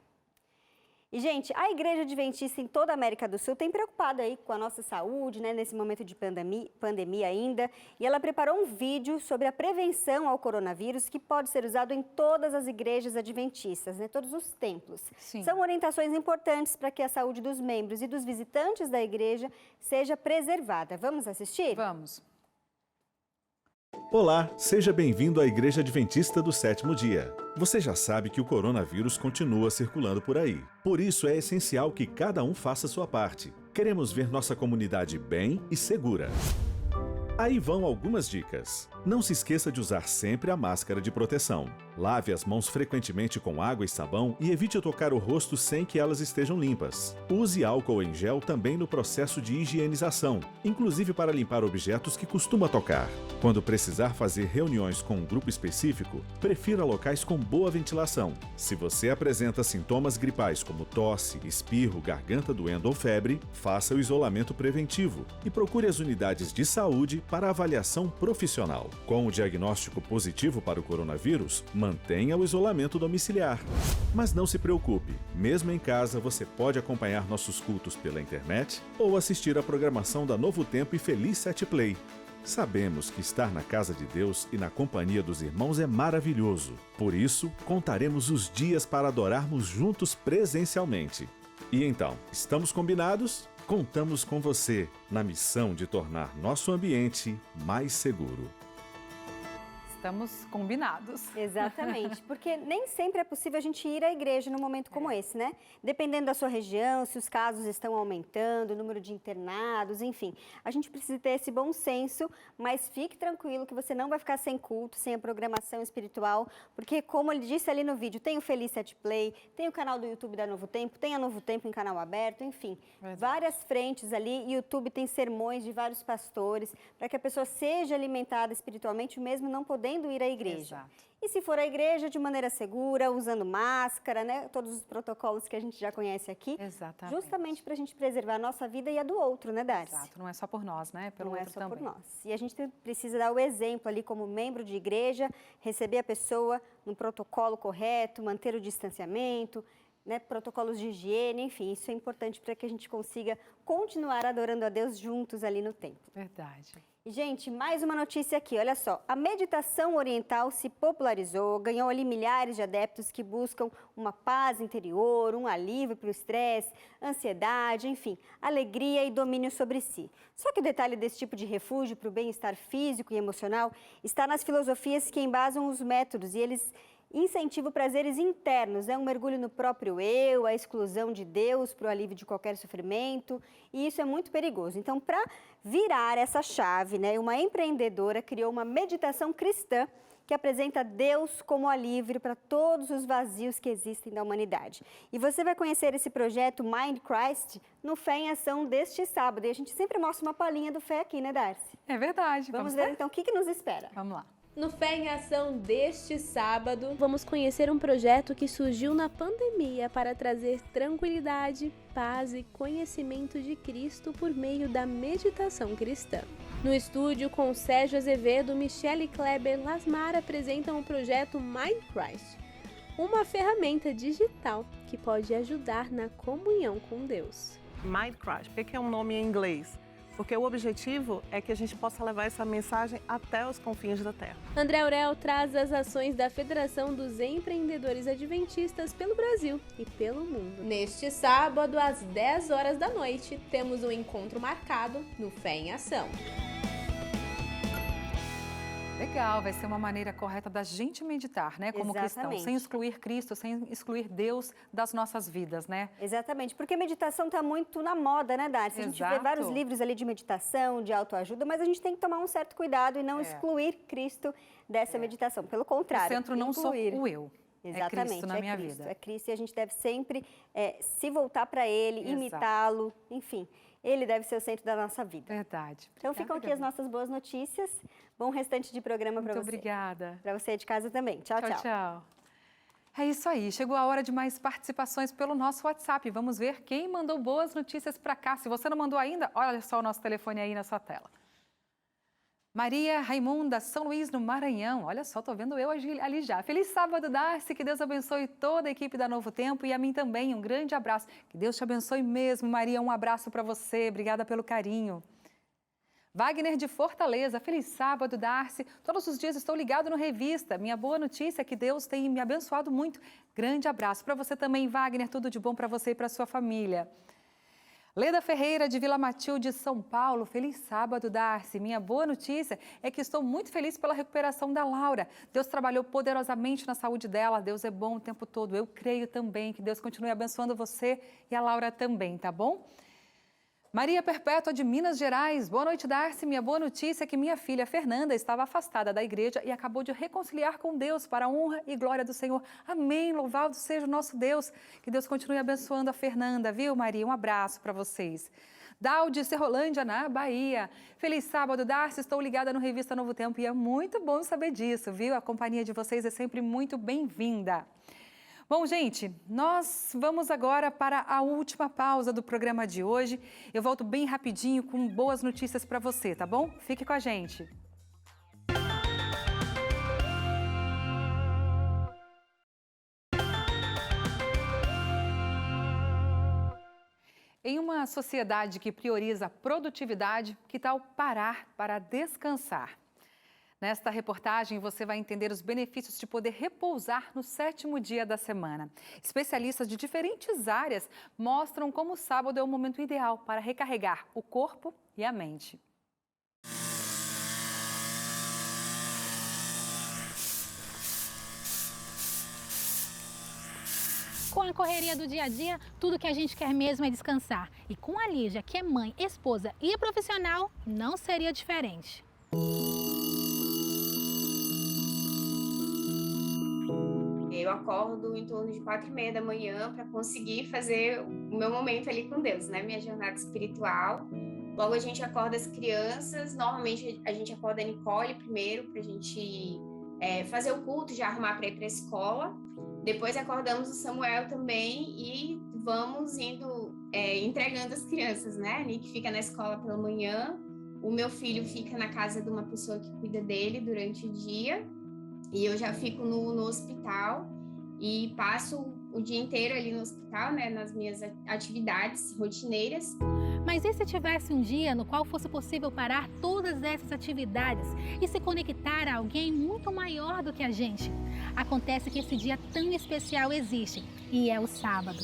E, gente, a Igreja Adventista em toda a América do Sul tem preocupado aí com a nossa saúde, né, nesse momento de pandemia ainda. E ela preparou um vídeo sobre a prevenção ao coronavírus que pode ser usado em todas as igrejas adventistas, né, todos os templos. Sim. São orientações importantes para que a saúde dos membros e dos visitantes da igreja seja preservada. Vamos assistir? Vamos. Olá, seja bem-vindo à Igreja Adventista do Sétimo Dia. Você já sabe que o coronavírus continua circulando por aí. Por isso é essencial que cada um faça sua parte. Queremos ver nossa comunidade bem e segura. Aí vão algumas dicas. Não se esqueça de usar sempre a máscara de proteção. Lave as mãos frequentemente com água e sabão e evite tocar o rosto sem que elas estejam limpas. Use álcool em gel também no processo de higienização, inclusive para limpar objetos que costuma tocar. Quando precisar fazer reuniões com um grupo específico, prefira locais com boa ventilação. Se você apresenta sintomas gripais como tosse, espirro, garganta doendo ou febre, faça o isolamento preventivo e procure as unidades de saúde para avaliação profissional. Com o diagnóstico positivo para o coronavírus, mantenha o isolamento domiciliar. Mas não se preocupe, mesmo em casa você pode acompanhar nossos cultos pela internet ou assistir a programação da Novo Tempo e Feliz 7 Play. Sabemos que estar na casa de Deus e na companhia dos irmãos é maravilhoso. Por isso, contaremos os dias para adorarmos juntos presencialmente. E então, estamos combinados? Contamos com você na missão de tornar nosso ambiente mais seguro. Estamos combinados. Exatamente, porque nem sempre é possível a gente ir à igreja num momento como esse, né? Dependendo da sua região, se os casos estão aumentando, o número de internados, enfim. A gente precisa ter esse bom senso, mas fique tranquilo que você não vai ficar sem culto, sem a programação espiritual, porque como ele disse ali no vídeo, tem o Feliz 7 Play, tem o canal do YouTube da Novo Tempo, tem a Novo Tempo em canal aberto, enfim. Várias frentes ali, YouTube tem sermões de vários pastores, para que a pessoa seja alimentada espiritualmente, mesmo não podendo ir à igreja. Exato. E se for à igreja, de maneira segura, usando máscara, né? Todos os protocolos que a gente já conhece aqui. Exatamente. Justamente para a gente preservar a nossa vida e a do outro, né, Darcy? Exato, não é só por nós, né? Pelo outro também. Não é só por nós. E a gente precisa dar o exemplo ali como membro de igreja, receber a pessoa no protocolo correto, manter o distanciamento, né, protocolos de higiene, enfim, isso é importante para que a gente consiga continuar adorando a Deus juntos ali no templo. Verdade. E, gente, mais uma notícia aqui, olha só. A meditação oriental se popularizou, ganhou ali milhares de adeptos que buscam uma paz interior, um alívio para o estresse, ansiedade, enfim, alegria e domínio sobre si. Só que o detalhe desse tipo de refúgio para o bem-estar físico e emocional está nas filosofias que embasam os métodos e eles incentivam prazeres internos, um mergulho no próprio eu, a exclusão de Deus para o alívio de qualquer sofrimento, e isso é muito perigoso. Então, para virar essa chave, né, uma empreendedora criou uma meditação cristã que apresenta Deus como alívio para todos os vazios que existem da humanidade. E você vai conhecer esse projeto Mind Christ no Fé em Ação deste sábado. E a gente sempre mostra uma palhinha do Fé aqui, né, Darcy? É verdade. Vamos ver então o que nos espera. Vamos lá. No Fé em Ação deste sábado, vamos conhecer um projeto que surgiu na pandemia para trazer tranquilidade, paz e conhecimento de Cristo por meio da meditação cristã. No estúdio, com Sérgio Azevedo, Michele Kleber, Lasmar apresentam o projeto Mind Christ, uma ferramenta digital que pode ajudar na comunhão com Deus. Mind Christ, por que é um nome em inglês? Porque o objetivo é que a gente possa levar essa mensagem até os confins da Terra. André Aurel traz as ações da Federação dos Empreendedores Adventistas pelo Brasil e pelo mundo. Neste sábado, às 10 horas da noite, temos um encontro marcado no Fé em Ação. Legal, vai ser uma maneira correta da gente meditar, né, como cristão, sem excluir Cristo, sem excluir Deus das nossas vidas, né? Exatamente, porque meditação está muito na moda, né, Darcy? A gente vê vários livros ali de meditação, de autoajuda, mas a gente tem que tomar um certo cuidado e não excluir Cristo dessa meditação. Pelo contrário, o centro não sou o eu. Exatamente, é Cristo na minha vida. É Cristo e a gente deve sempre se voltar para Ele, imitá-lo, enfim. Ele deve ser o centro da nossa vida. Verdade. Então ficam aqui as nossas boas notícias. Bom restante de programa para você. Muito obrigada. Para você de casa também. Tchau, tchau. Tchau. É isso aí. Chegou a hora de mais participações pelo nosso WhatsApp. Vamos ver quem mandou boas notícias para cá. Se você não mandou ainda, olha só o nosso telefone aí na sua tela. Maria Raimunda, São Luís, no Maranhão. Olha só, tô vendo eu ali já. Feliz sábado, Darcy. Que Deus abençoe toda a equipe da Novo Tempo e a mim também. Um grande abraço. Que Deus te abençoe mesmo, Maria. Um abraço para você. Obrigada pelo carinho. Wagner de Fortaleza. Feliz sábado, Darcy. Todos os dias estou ligado no Revista. Minha boa notícia é que Deus tem me abençoado muito. Grande abraço para você também, Wagner. Tudo de bom para você e para sua família. Leda Ferreira, de Vila Matilde, São Paulo. Feliz sábado, Darcy. Minha boa notícia é que estou muito feliz pela recuperação da Laura. Deus trabalhou poderosamente na saúde dela. Deus é bom o tempo todo. Eu creio também que Deus continue abençoando você e a Laura também, tá bom? Maria Perpétua, de Minas Gerais. Boa noite, Darcy. Minha boa notícia é que minha filha Fernanda estava afastada da igreja e acabou de reconciliar com Deus para a honra e glória do Senhor. Amém. Louvado seja o nosso Deus. Que Deus continue abençoando a Fernanda, viu, Maria? Um abraço para vocês. Dal, de Serrolândia, na Bahia. Feliz sábado, Darcy. Estou ligada no Revista Novo Tempo e é muito bom saber disso, viu? A companhia de vocês é sempre muito bem-vinda. Bom, gente, nós vamos agora para a última pausa do programa de hoje. Eu volto bem rapidinho com boas notícias para você, tá bom? Fique com a gente. Em uma sociedade que prioriza a produtividade, que tal parar para descansar? Nesta reportagem, você vai entender os benefícios de poder repousar no 7º dia da semana. Especialistas de diferentes áreas mostram como o sábado é o momento ideal para recarregar o corpo e a mente. Com a correria do dia a dia, tudo que a gente quer mesmo é descansar. E com a Lígia, que é mãe, esposa e profissional, não seria diferente. Eu acordo em torno de 4h30 da manhã para conseguir fazer o meu momento ali com Deus, né? Minha jornada espiritual. Logo a gente acorda as crianças, normalmente a gente acorda a Nicole primeiro para a gente fazer o culto, já arrumar para ir para a escola. Depois acordamos o Samuel também e vamos indo entregando as crianças, né? A Nick fica na escola pela manhã, o meu filho fica na casa de uma pessoa que cuida dele durante o dia. E eu já fico no hospital e passo o dia inteiro ali no hospital, né, nas minhas atividades rotineiras. Mas e se tivesse um dia no qual fosse possível parar todas essas atividades e se conectar a alguém muito maior do que a gente? Acontece que esse dia tão especial existe e é o sábado.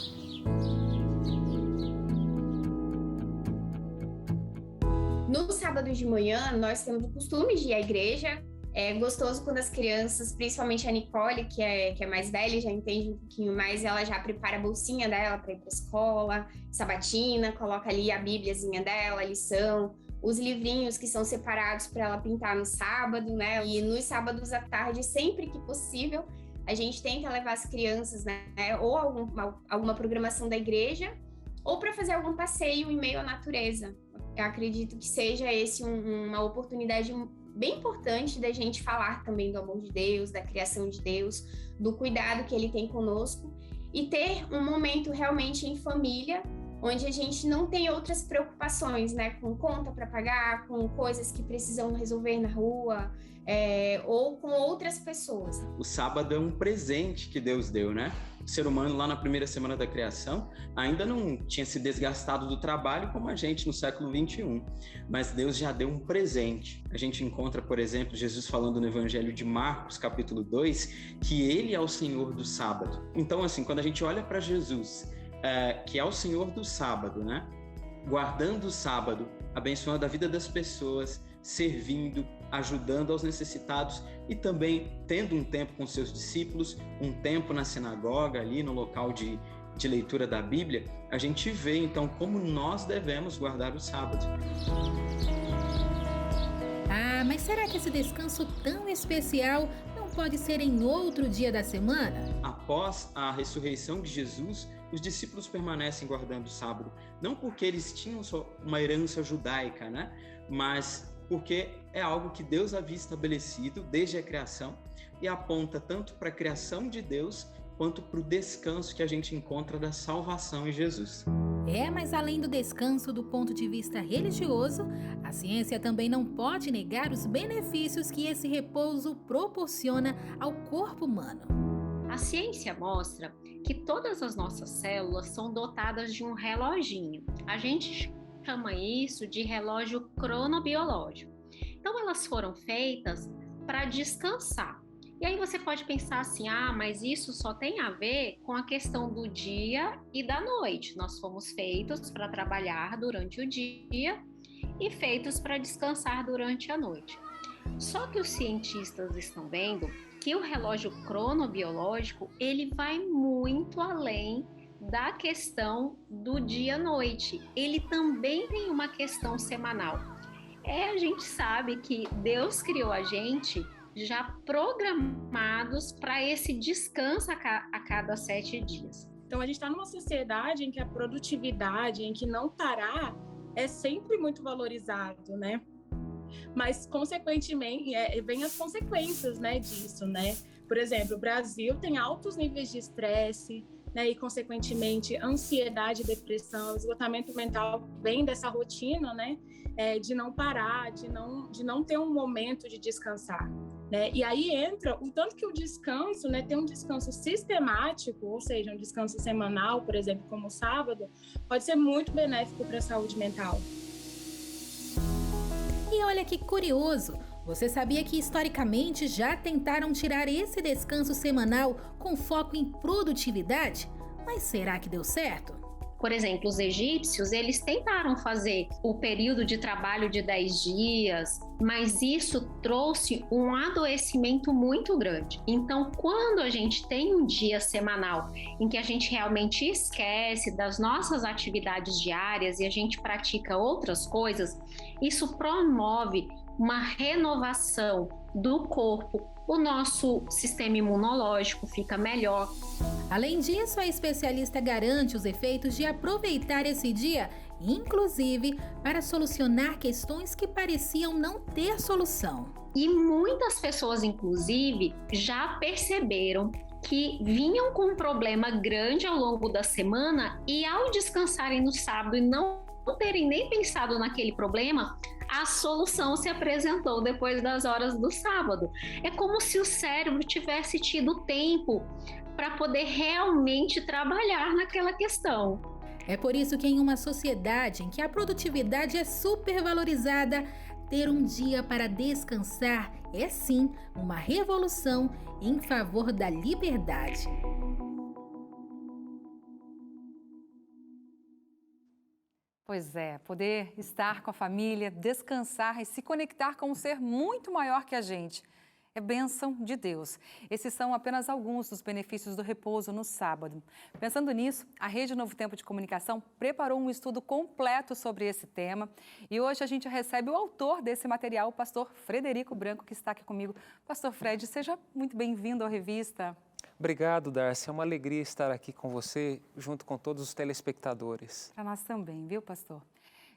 No sábado de manhã, nós temos o costume de ir à igreja. É gostoso quando as crianças, principalmente a Nicole, que é mais velha, já entende um pouquinho mais, ela já prepara a bolsinha dela para ir para a escola, sabatina, coloca ali a bíbliazinha dela, a lição, os livrinhos que são separados para ela pintar no sábado, né? E nos sábados à tarde, sempre que possível, a gente tenta levar as crianças, né? Ou alguma programação da igreja, ou para fazer algum passeio em meio à natureza. Eu acredito que seja esse uma oportunidade bem importante da gente falar também do amor de Deus, da criação de Deus, do cuidado que Ele tem conosco e ter um momento realmente em família, onde a gente não tem outras preocupações, né, com conta para pagar, com coisas que precisam resolver na rua, ou com outras pessoas. O sábado é um presente que Deus deu, né? O ser humano lá na primeira semana da criação ainda não tinha se desgastado do trabalho como a gente no século 21, mas Deus já deu um presente. A gente encontra, por exemplo, Jesus falando no Evangelho de Marcos, capítulo 2, que Ele é o Senhor do sábado. Então, assim, quando a gente olha para Jesus, que é o Senhor do sábado, né? Guardando o sábado, abençoando a vida das pessoas, servindo, ajudando aos necessitados e também tendo um tempo com seus discípulos, um tempo na sinagoga, ali no local de leitura da Bíblia, a gente vê então como nós devemos guardar o sábado. Ah, mas será que esse descanso tão especial não pode ser em outro dia da semana? Após a ressurreição de Jesus, os discípulos permanecem guardando o sábado, não porque eles tinham só uma herança judaica, né? Mas porque é algo que Deus havia estabelecido desde a criação e aponta tanto para a criação de Deus quanto para o descanso que a gente encontra da salvação em Jesus. Mas além do descanso do ponto de vista religioso, a ciência também não pode negar os benefícios que esse repouso proporciona ao corpo humano. A ciência mostra que todas as nossas células são dotadas de um reloginho. A gente chama isso de relógio cronobiológico. Então, elas foram feitas para descansar. E aí você pode pensar assim, mas isso só tem a ver com a questão do dia e da noite. Nós fomos feitos para trabalhar durante o dia e feitos para descansar durante a noite. Só que os cientistas estão vendo que o relógio cronobiológico, ele vai muito além da questão do dia-noite. Ele também tem uma questão semanal. A gente sabe que Deus criou a gente já programados para esse descanso a cada 7 dias. Então, a gente está numa sociedade em que a produtividade, em que não parar, é sempre muito valorizado, né? Mas, consequentemente, vem as consequências, né, disso, né? Por exemplo, o Brasil tem altos níveis de estresse, né, e, consequentemente, ansiedade, depressão, esgotamento mental vem dessa rotina, né, de não parar, de não ter um momento de descansar. Né? E aí entra o tanto que o descanso, né, tem um descanso sistemático, ou seja, um descanso semanal, por exemplo, como o sábado, pode ser muito benéfico para a saúde mental. E olha que curioso, você sabia que historicamente já tentaram tirar esse descanso semanal com foco em produtividade? Mas será que deu certo? Por exemplo, os egípcios, eles tentaram fazer o período de trabalho de 10 dias, mas isso trouxe um adoecimento muito grande. Então, quando a gente tem um dia semanal em que a gente realmente esquece das nossas atividades diárias e a gente pratica outras coisas, isso promove uma renovação do corpo, o nosso sistema imunológico fica melhor. Além disso, a especialista garante os efeitos de aproveitar esse dia, inclusive para solucionar questões que pareciam não ter solução. E muitas pessoas, inclusive, já perceberam que vinham com um problema grande ao longo da semana e ao descansarem no sábado e não terem nem pensado naquele problema, a solução se apresentou depois das horas do sábado. É como se o cérebro tivesse tido tempo para poder realmente trabalhar naquela questão. É por isso que em uma sociedade em que a produtividade é supervalorizada, ter um dia para descansar é sim uma revolução em favor da liberdade. Pois é, poder estar com a família, descansar e se conectar com um ser muito maior que a gente. É bênção de Deus. Esses são apenas alguns dos benefícios do repouso no sábado. Pensando nisso, a Rede Novo Tempo de Comunicação preparou um estudo completo sobre esse tema e hoje a gente recebe o autor desse material, o pastor Frederico Branco, que está aqui comigo. Pastor Fred, seja muito bem-vindo à revista. Obrigado, Darcy. É uma alegria estar aqui com você, junto com todos os telespectadores. Para nós também, viu, pastor?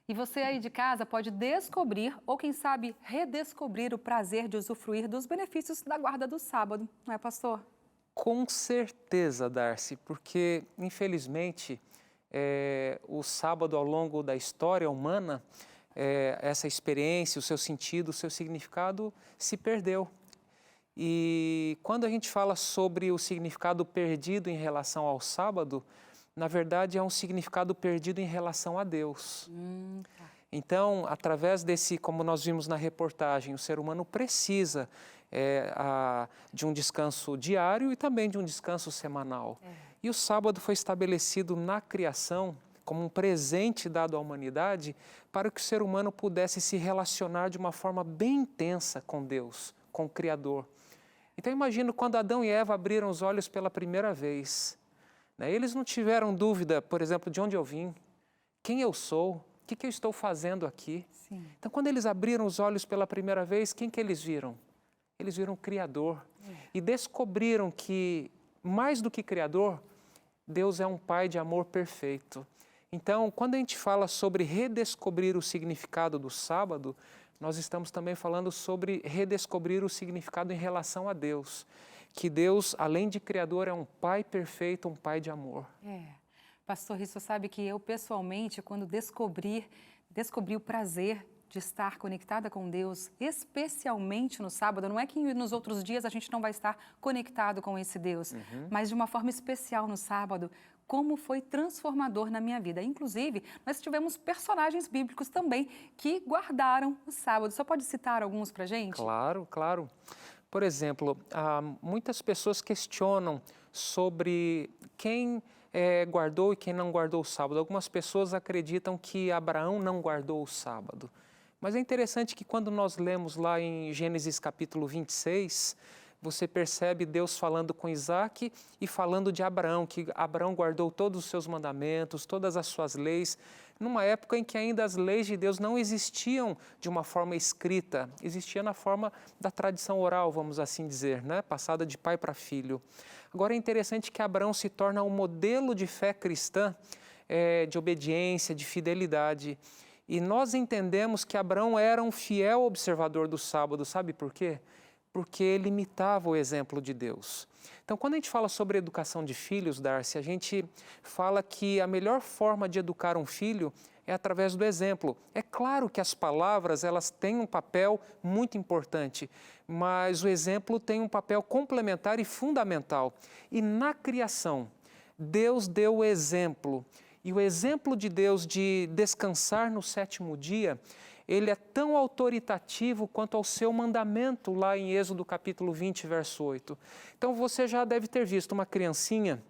E você aí de casa pode descobrir, ou quem sabe redescobrir o prazer de usufruir dos benefícios da guarda do sábado, não é, pastor? Com certeza, Darcy, porque, infelizmente, o sábado ao longo da história humana, essa experiência, o seu sentido, o seu significado se perdeu. E quando a gente fala sobre o significado perdido em relação ao sábado, na verdade é um significado perdido em relação a Deus. Então, através desse, como nós vimos na reportagem, o ser humano precisa de um descanso diário e também de um descanso semanal. E o sábado foi estabelecido na criação como um presente dado à humanidade para que o ser humano pudesse se relacionar de uma forma bem intensa com Deus, com o Criador. Então, imagino quando Adão e Eva abriram os olhos pela primeira vez, né? Eles não tiveram dúvida, por exemplo, de onde eu vim, quem eu sou, o que eu estou fazendo aqui. Sim. Então, quando eles abriram os olhos pela primeira vez, quem que eles viram? Eles viram o Criador e descobriram que, mais do que Criador, Deus é um Pai de amor perfeito. Então, quando a gente fala sobre redescobrir o significado do sábado, nós estamos também falando sobre redescobrir o significado em relação a Deus. Que Deus, além de Criador, é um Pai perfeito, um Pai de amor. Pastor Risso, sabe que eu pessoalmente, quando descobri o prazer de estar conectada com Deus, especialmente no sábado, não é que nos outros dias a gente não vai estar conectado com esse Deus, mas de uma forma especial no sábado, como foi transformador na minha vida. Inclusive, nós tivemos personagens bíblicos também que guardaram o sábado. Só pode citar alguns pra gente? Claro, claro. Por exemplo, muitas pessoas questionam sobre quem guardou e quem não guardou o sábado. Algumas pessoas acreditam que Abraão não guardou o sábado. Mas é interessante que quando nós lemos lá em Gênesis capítulo 26, você percebe Deus falando com Isaac e falando de Abraão, que Abraão guardou todos os seus mandamentos, todas as suas leis, numa época em que ainda as leis de Deus não existiam de uma forma escrita, existia na forma da tradição oral, vamos assim dizer, né? Passada de pai para filho. Agora é interessante que Abraão se torna um modelo de fé cristã, de obediência, de fidelidade. E nós entendemos que Abraão era um fiel observador do sábado, sabe por quê? Porque ele imitava o exemplo de Deus. Então, quando a gente fala sobre educação de filhos, Darcy, a gente fala que a melhor forma de educar um filho é através do exemplo. É claro que as palavras, elas têm um papel muito importante, mas o exemplo tem um papel complementar e fundamental. E na criação, Deus deu o exemplo. E o exemplo de Deus de descansar no sétimo dia, ele é tão autoritativo quanto ao seu mandamento lá em Êxodo capítulo 20, verso 8. Então você já deve ter visto uma criancinha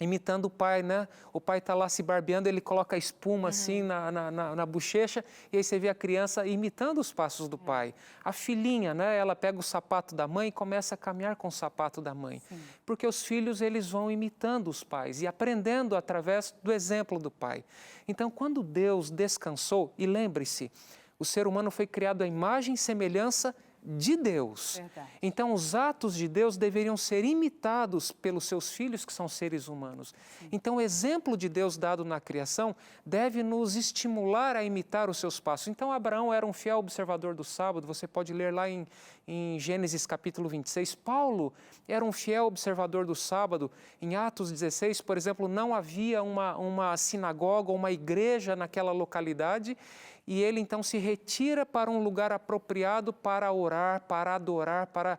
imitando o pai, né? O pai está lá se barbeando, ele coloca a espuma assim na bochecha e aí você vê a criança imitando os passos do pai. A filhinha, né? Ela pega o sapato da mãe e começa a caminhar com o sapato da mãe. Porque os filhos, eles vão imitando os pais e aprendendo através do exemplo do pai. Então, quando Deus descansou, e lembre-se, o ser humano foi criado à imagem e semelhança de Deus. Verdade. Então, os atos de Deus deveriam ser imitados pelos seus filhos, que são seres humanos. Então, o exemplo de Deus dado na criação deve nos estimular a imitar os seus passos. Então, Abraão era um fiel observador do sábado, você pode ler lá em Gênesis capítulo 26. Paulo era um fiel observador do sábado. Em Atos 16, por exemplo, não havia uma sinagoga ou uma igreja naquela localidade, e ele então se retira para um lugar apropriado para orar, para adorar, para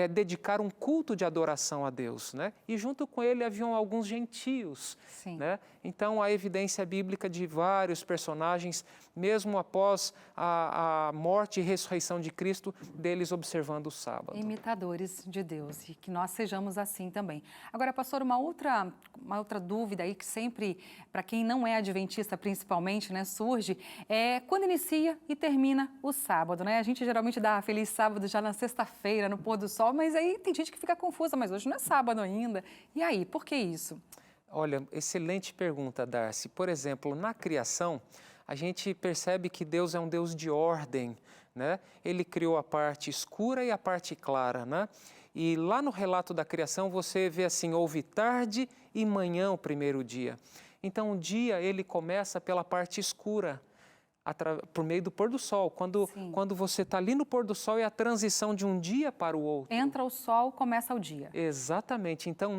dedicar um culto de adoração a Deus, né? E junto com ele haviam alguns gentios, né? Então a evidência bíblica de vários personagens, mesmo após a morte e ressurreição de Cristo, deles observando o sábado. Imitadores de Deus, e que nós sejamos assim também. Agora, pastor, uma outra dúvida aí que sempre, para quem não é adventista principalmente, né, surge, é quando inicia e termina o sábado, né? A gente geralmente dá feliz sábado já na sexta-feira, no pôr do sol, mas aí tem gente que fica confusa, mas hoje não é sábado ainda. E aí, por que isso? Olha, excelente pergunta, Darcy. Por exemplo, na criação, a gente percebe que Deus é um Deus de ordem, né? Ele criou a parte escura e a parte clara, né? E lá no relato da criação você vê assim, houve tarde e manhã o primeiro dia. Então o dia ele começa pela parte escura, por meio do pôr do sol. Quando você está ali no pôr do sol, é a transição de um dia para o outro. Entra o sol, começa o dia. Exatamente. Então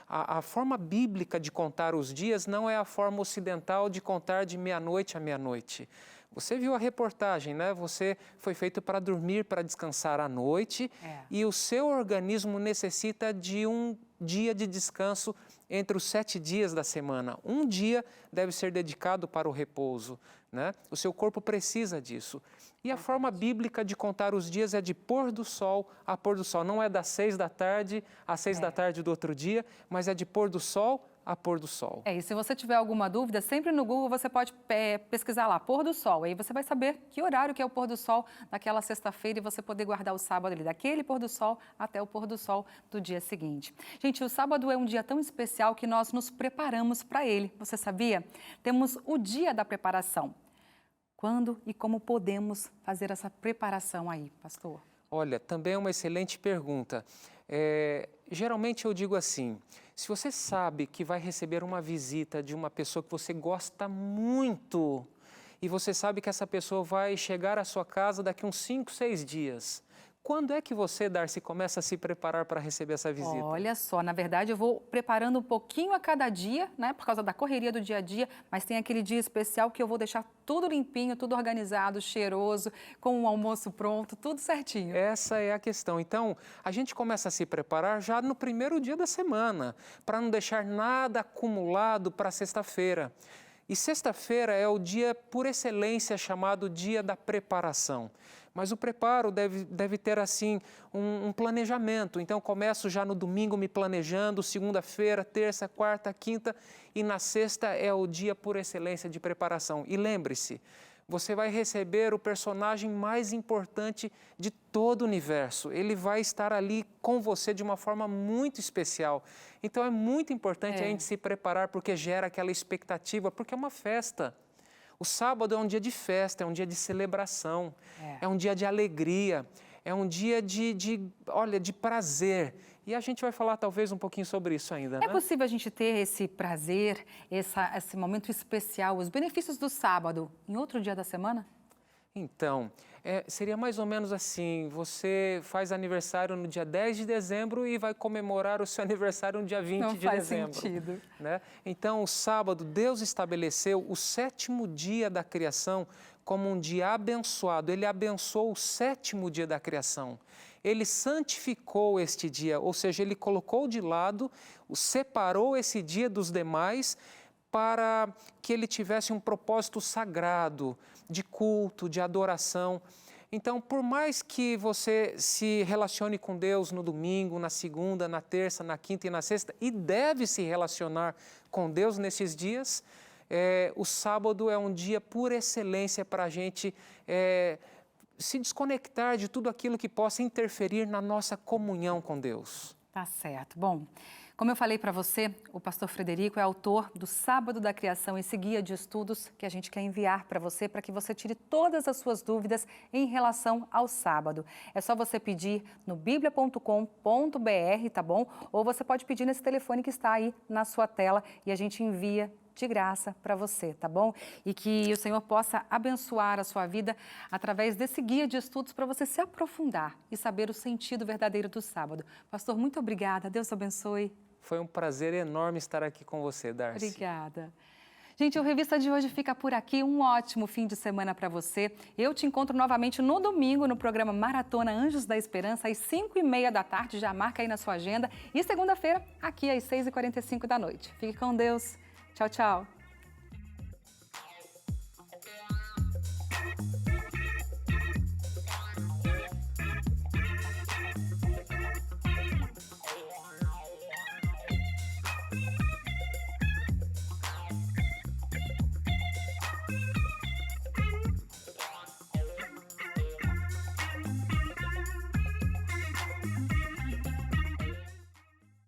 a forma bíblica de contar os dias não é a forma ocidental de contar de meia-noite a meia-noite. Você viu a reportagem, né? Você foi feito para dormir, para descansar à noite, e o seu organismo necessita de um dia de descanso entre os 7 dias da semana. Um dia deve ser dedicado para o repouso, né? O seu corpo precisa disso. E a forma bíblica de contar os dias é de pôr do sol a pôr do sol. Não é das 6 da tarde às 6 da tarde do outro dia, mas é de pôr do sol a pôr do sol. E se você tiver alguma dúvida, sempre no Google você pode pesquisar lá, pôr do sol. Aí você vai saber que horário que é o pôr do sol naquela sexta-feira e você poder guardar o sábado ali, daquele pôr do sol até o pôr do sol do dia seguinte. Gente, o sábado é um dia tão especial que nós nos preparamos para ele. Você sabia? Temos o dia da preparação. Quando e como podemos fazer essa preparação aí, pastor? Olha, também é uma excelente pergunta. Geralmente eu digo assim, se você sabe que vai receber uma visita de uma pessoa que você gosta muito e você sabe que essa pessoa vai chegar à sua casa daqui uns 5, 6 dias. Quando é que você, Darcy, começa a se preparar para receber essa visita? Olha só, na verdade eu vou preparando um pouquinho a cada dia, né, por causa da correria do dia a dia, mas tem aquele dia especial que eu vou deixar tudo limpinho, tudo organizado, cheiroso, com o almoço pronto, tudo certinho. Essa é a questão. Então, a gente começa a se preparar já no primeiro dia da semana, para não deixar nada acumulado para sexta-feira. E sexta-feira é o dia por excelência chamado dia da preparação. Mas o preparo deve ter, assim, um planejamento. Então, começo já no domingo me planejando, segunda-feira, terça, quarta, quinta, e na sexta é o dia por excelência de preparação. E lembre-se, você vai receber o personagem mais importante de todo o universo. Ele vai estar ali com você de uma forma muito especial. Então, é muito importante a gente se preparar, porque gera aquela expectativa, porque é uma festa. O sábado é um dia de festa, é um dia de celebração, é um dia de alegria, é um dia de prazer. E a gente vai falar talvez um pouquinho sobre isso ainda, né? É possível a gente ter esse prazer, esse momento especial, os benefícios do sábado em outro dia da semana? Então, seria mais ou menos assim, você faz aniversário no dia 10 de dezembro e vai comemorar o seu aniversário no dia 20 de dezembro. Não faz sentido. Né? Então, o sábado, Deus estabeleceu o 7º dia da criação como um dia abençoado. Ele abençoou o 7º dia da criação. Ele santificou este dia, ou seja, ele colocou de lado, separou esse dia dos demais para que ele tivesse um propósito sagrado, de culto, de adoração. Então, por mais que você se relacione com Deus no domingo, na segunda, na terça, na quinta e na sexta, e deve se relacionar com Deus nesses dias, o sábado é um dia por excelência para a gente se desconectar de tudo aquilo que possa interferir na nossa comunhão com Deus. Tá certo. Bom, como eu falei para você, o pastor Frederico é autor do Sábado da Criação, esse guia de estudos que a gente quer enviar para você que tire todas as suas dúvidas em relação ao sábado. É só você pedir no biblia.com.br, tá bom? Ou você pode pedir nesse telefone que está aí na sua tela e a gente envia de graça para você, tá bom? E que o Senhor possa abençoar a sua vida através desse guia de estudos para você se aprofundar e saber o sentido verdadeiro do sábado. Pastor, muito obrigada. Deus abençoe. Foi um prazer enorme estar aqui com você, Darcy. Obrigada. Gente, o Revista de hoje fica por aqui. Um ótimo fim de semana para você. Eu te encontro novamente no domingo no programa Maratona Anjos da Esperança, às 5h30 da tarde. Já marca aí na sua agenda. E segunda-feira, aqui às 6h45 da noite. Fique com Deus. Tchau, tchau.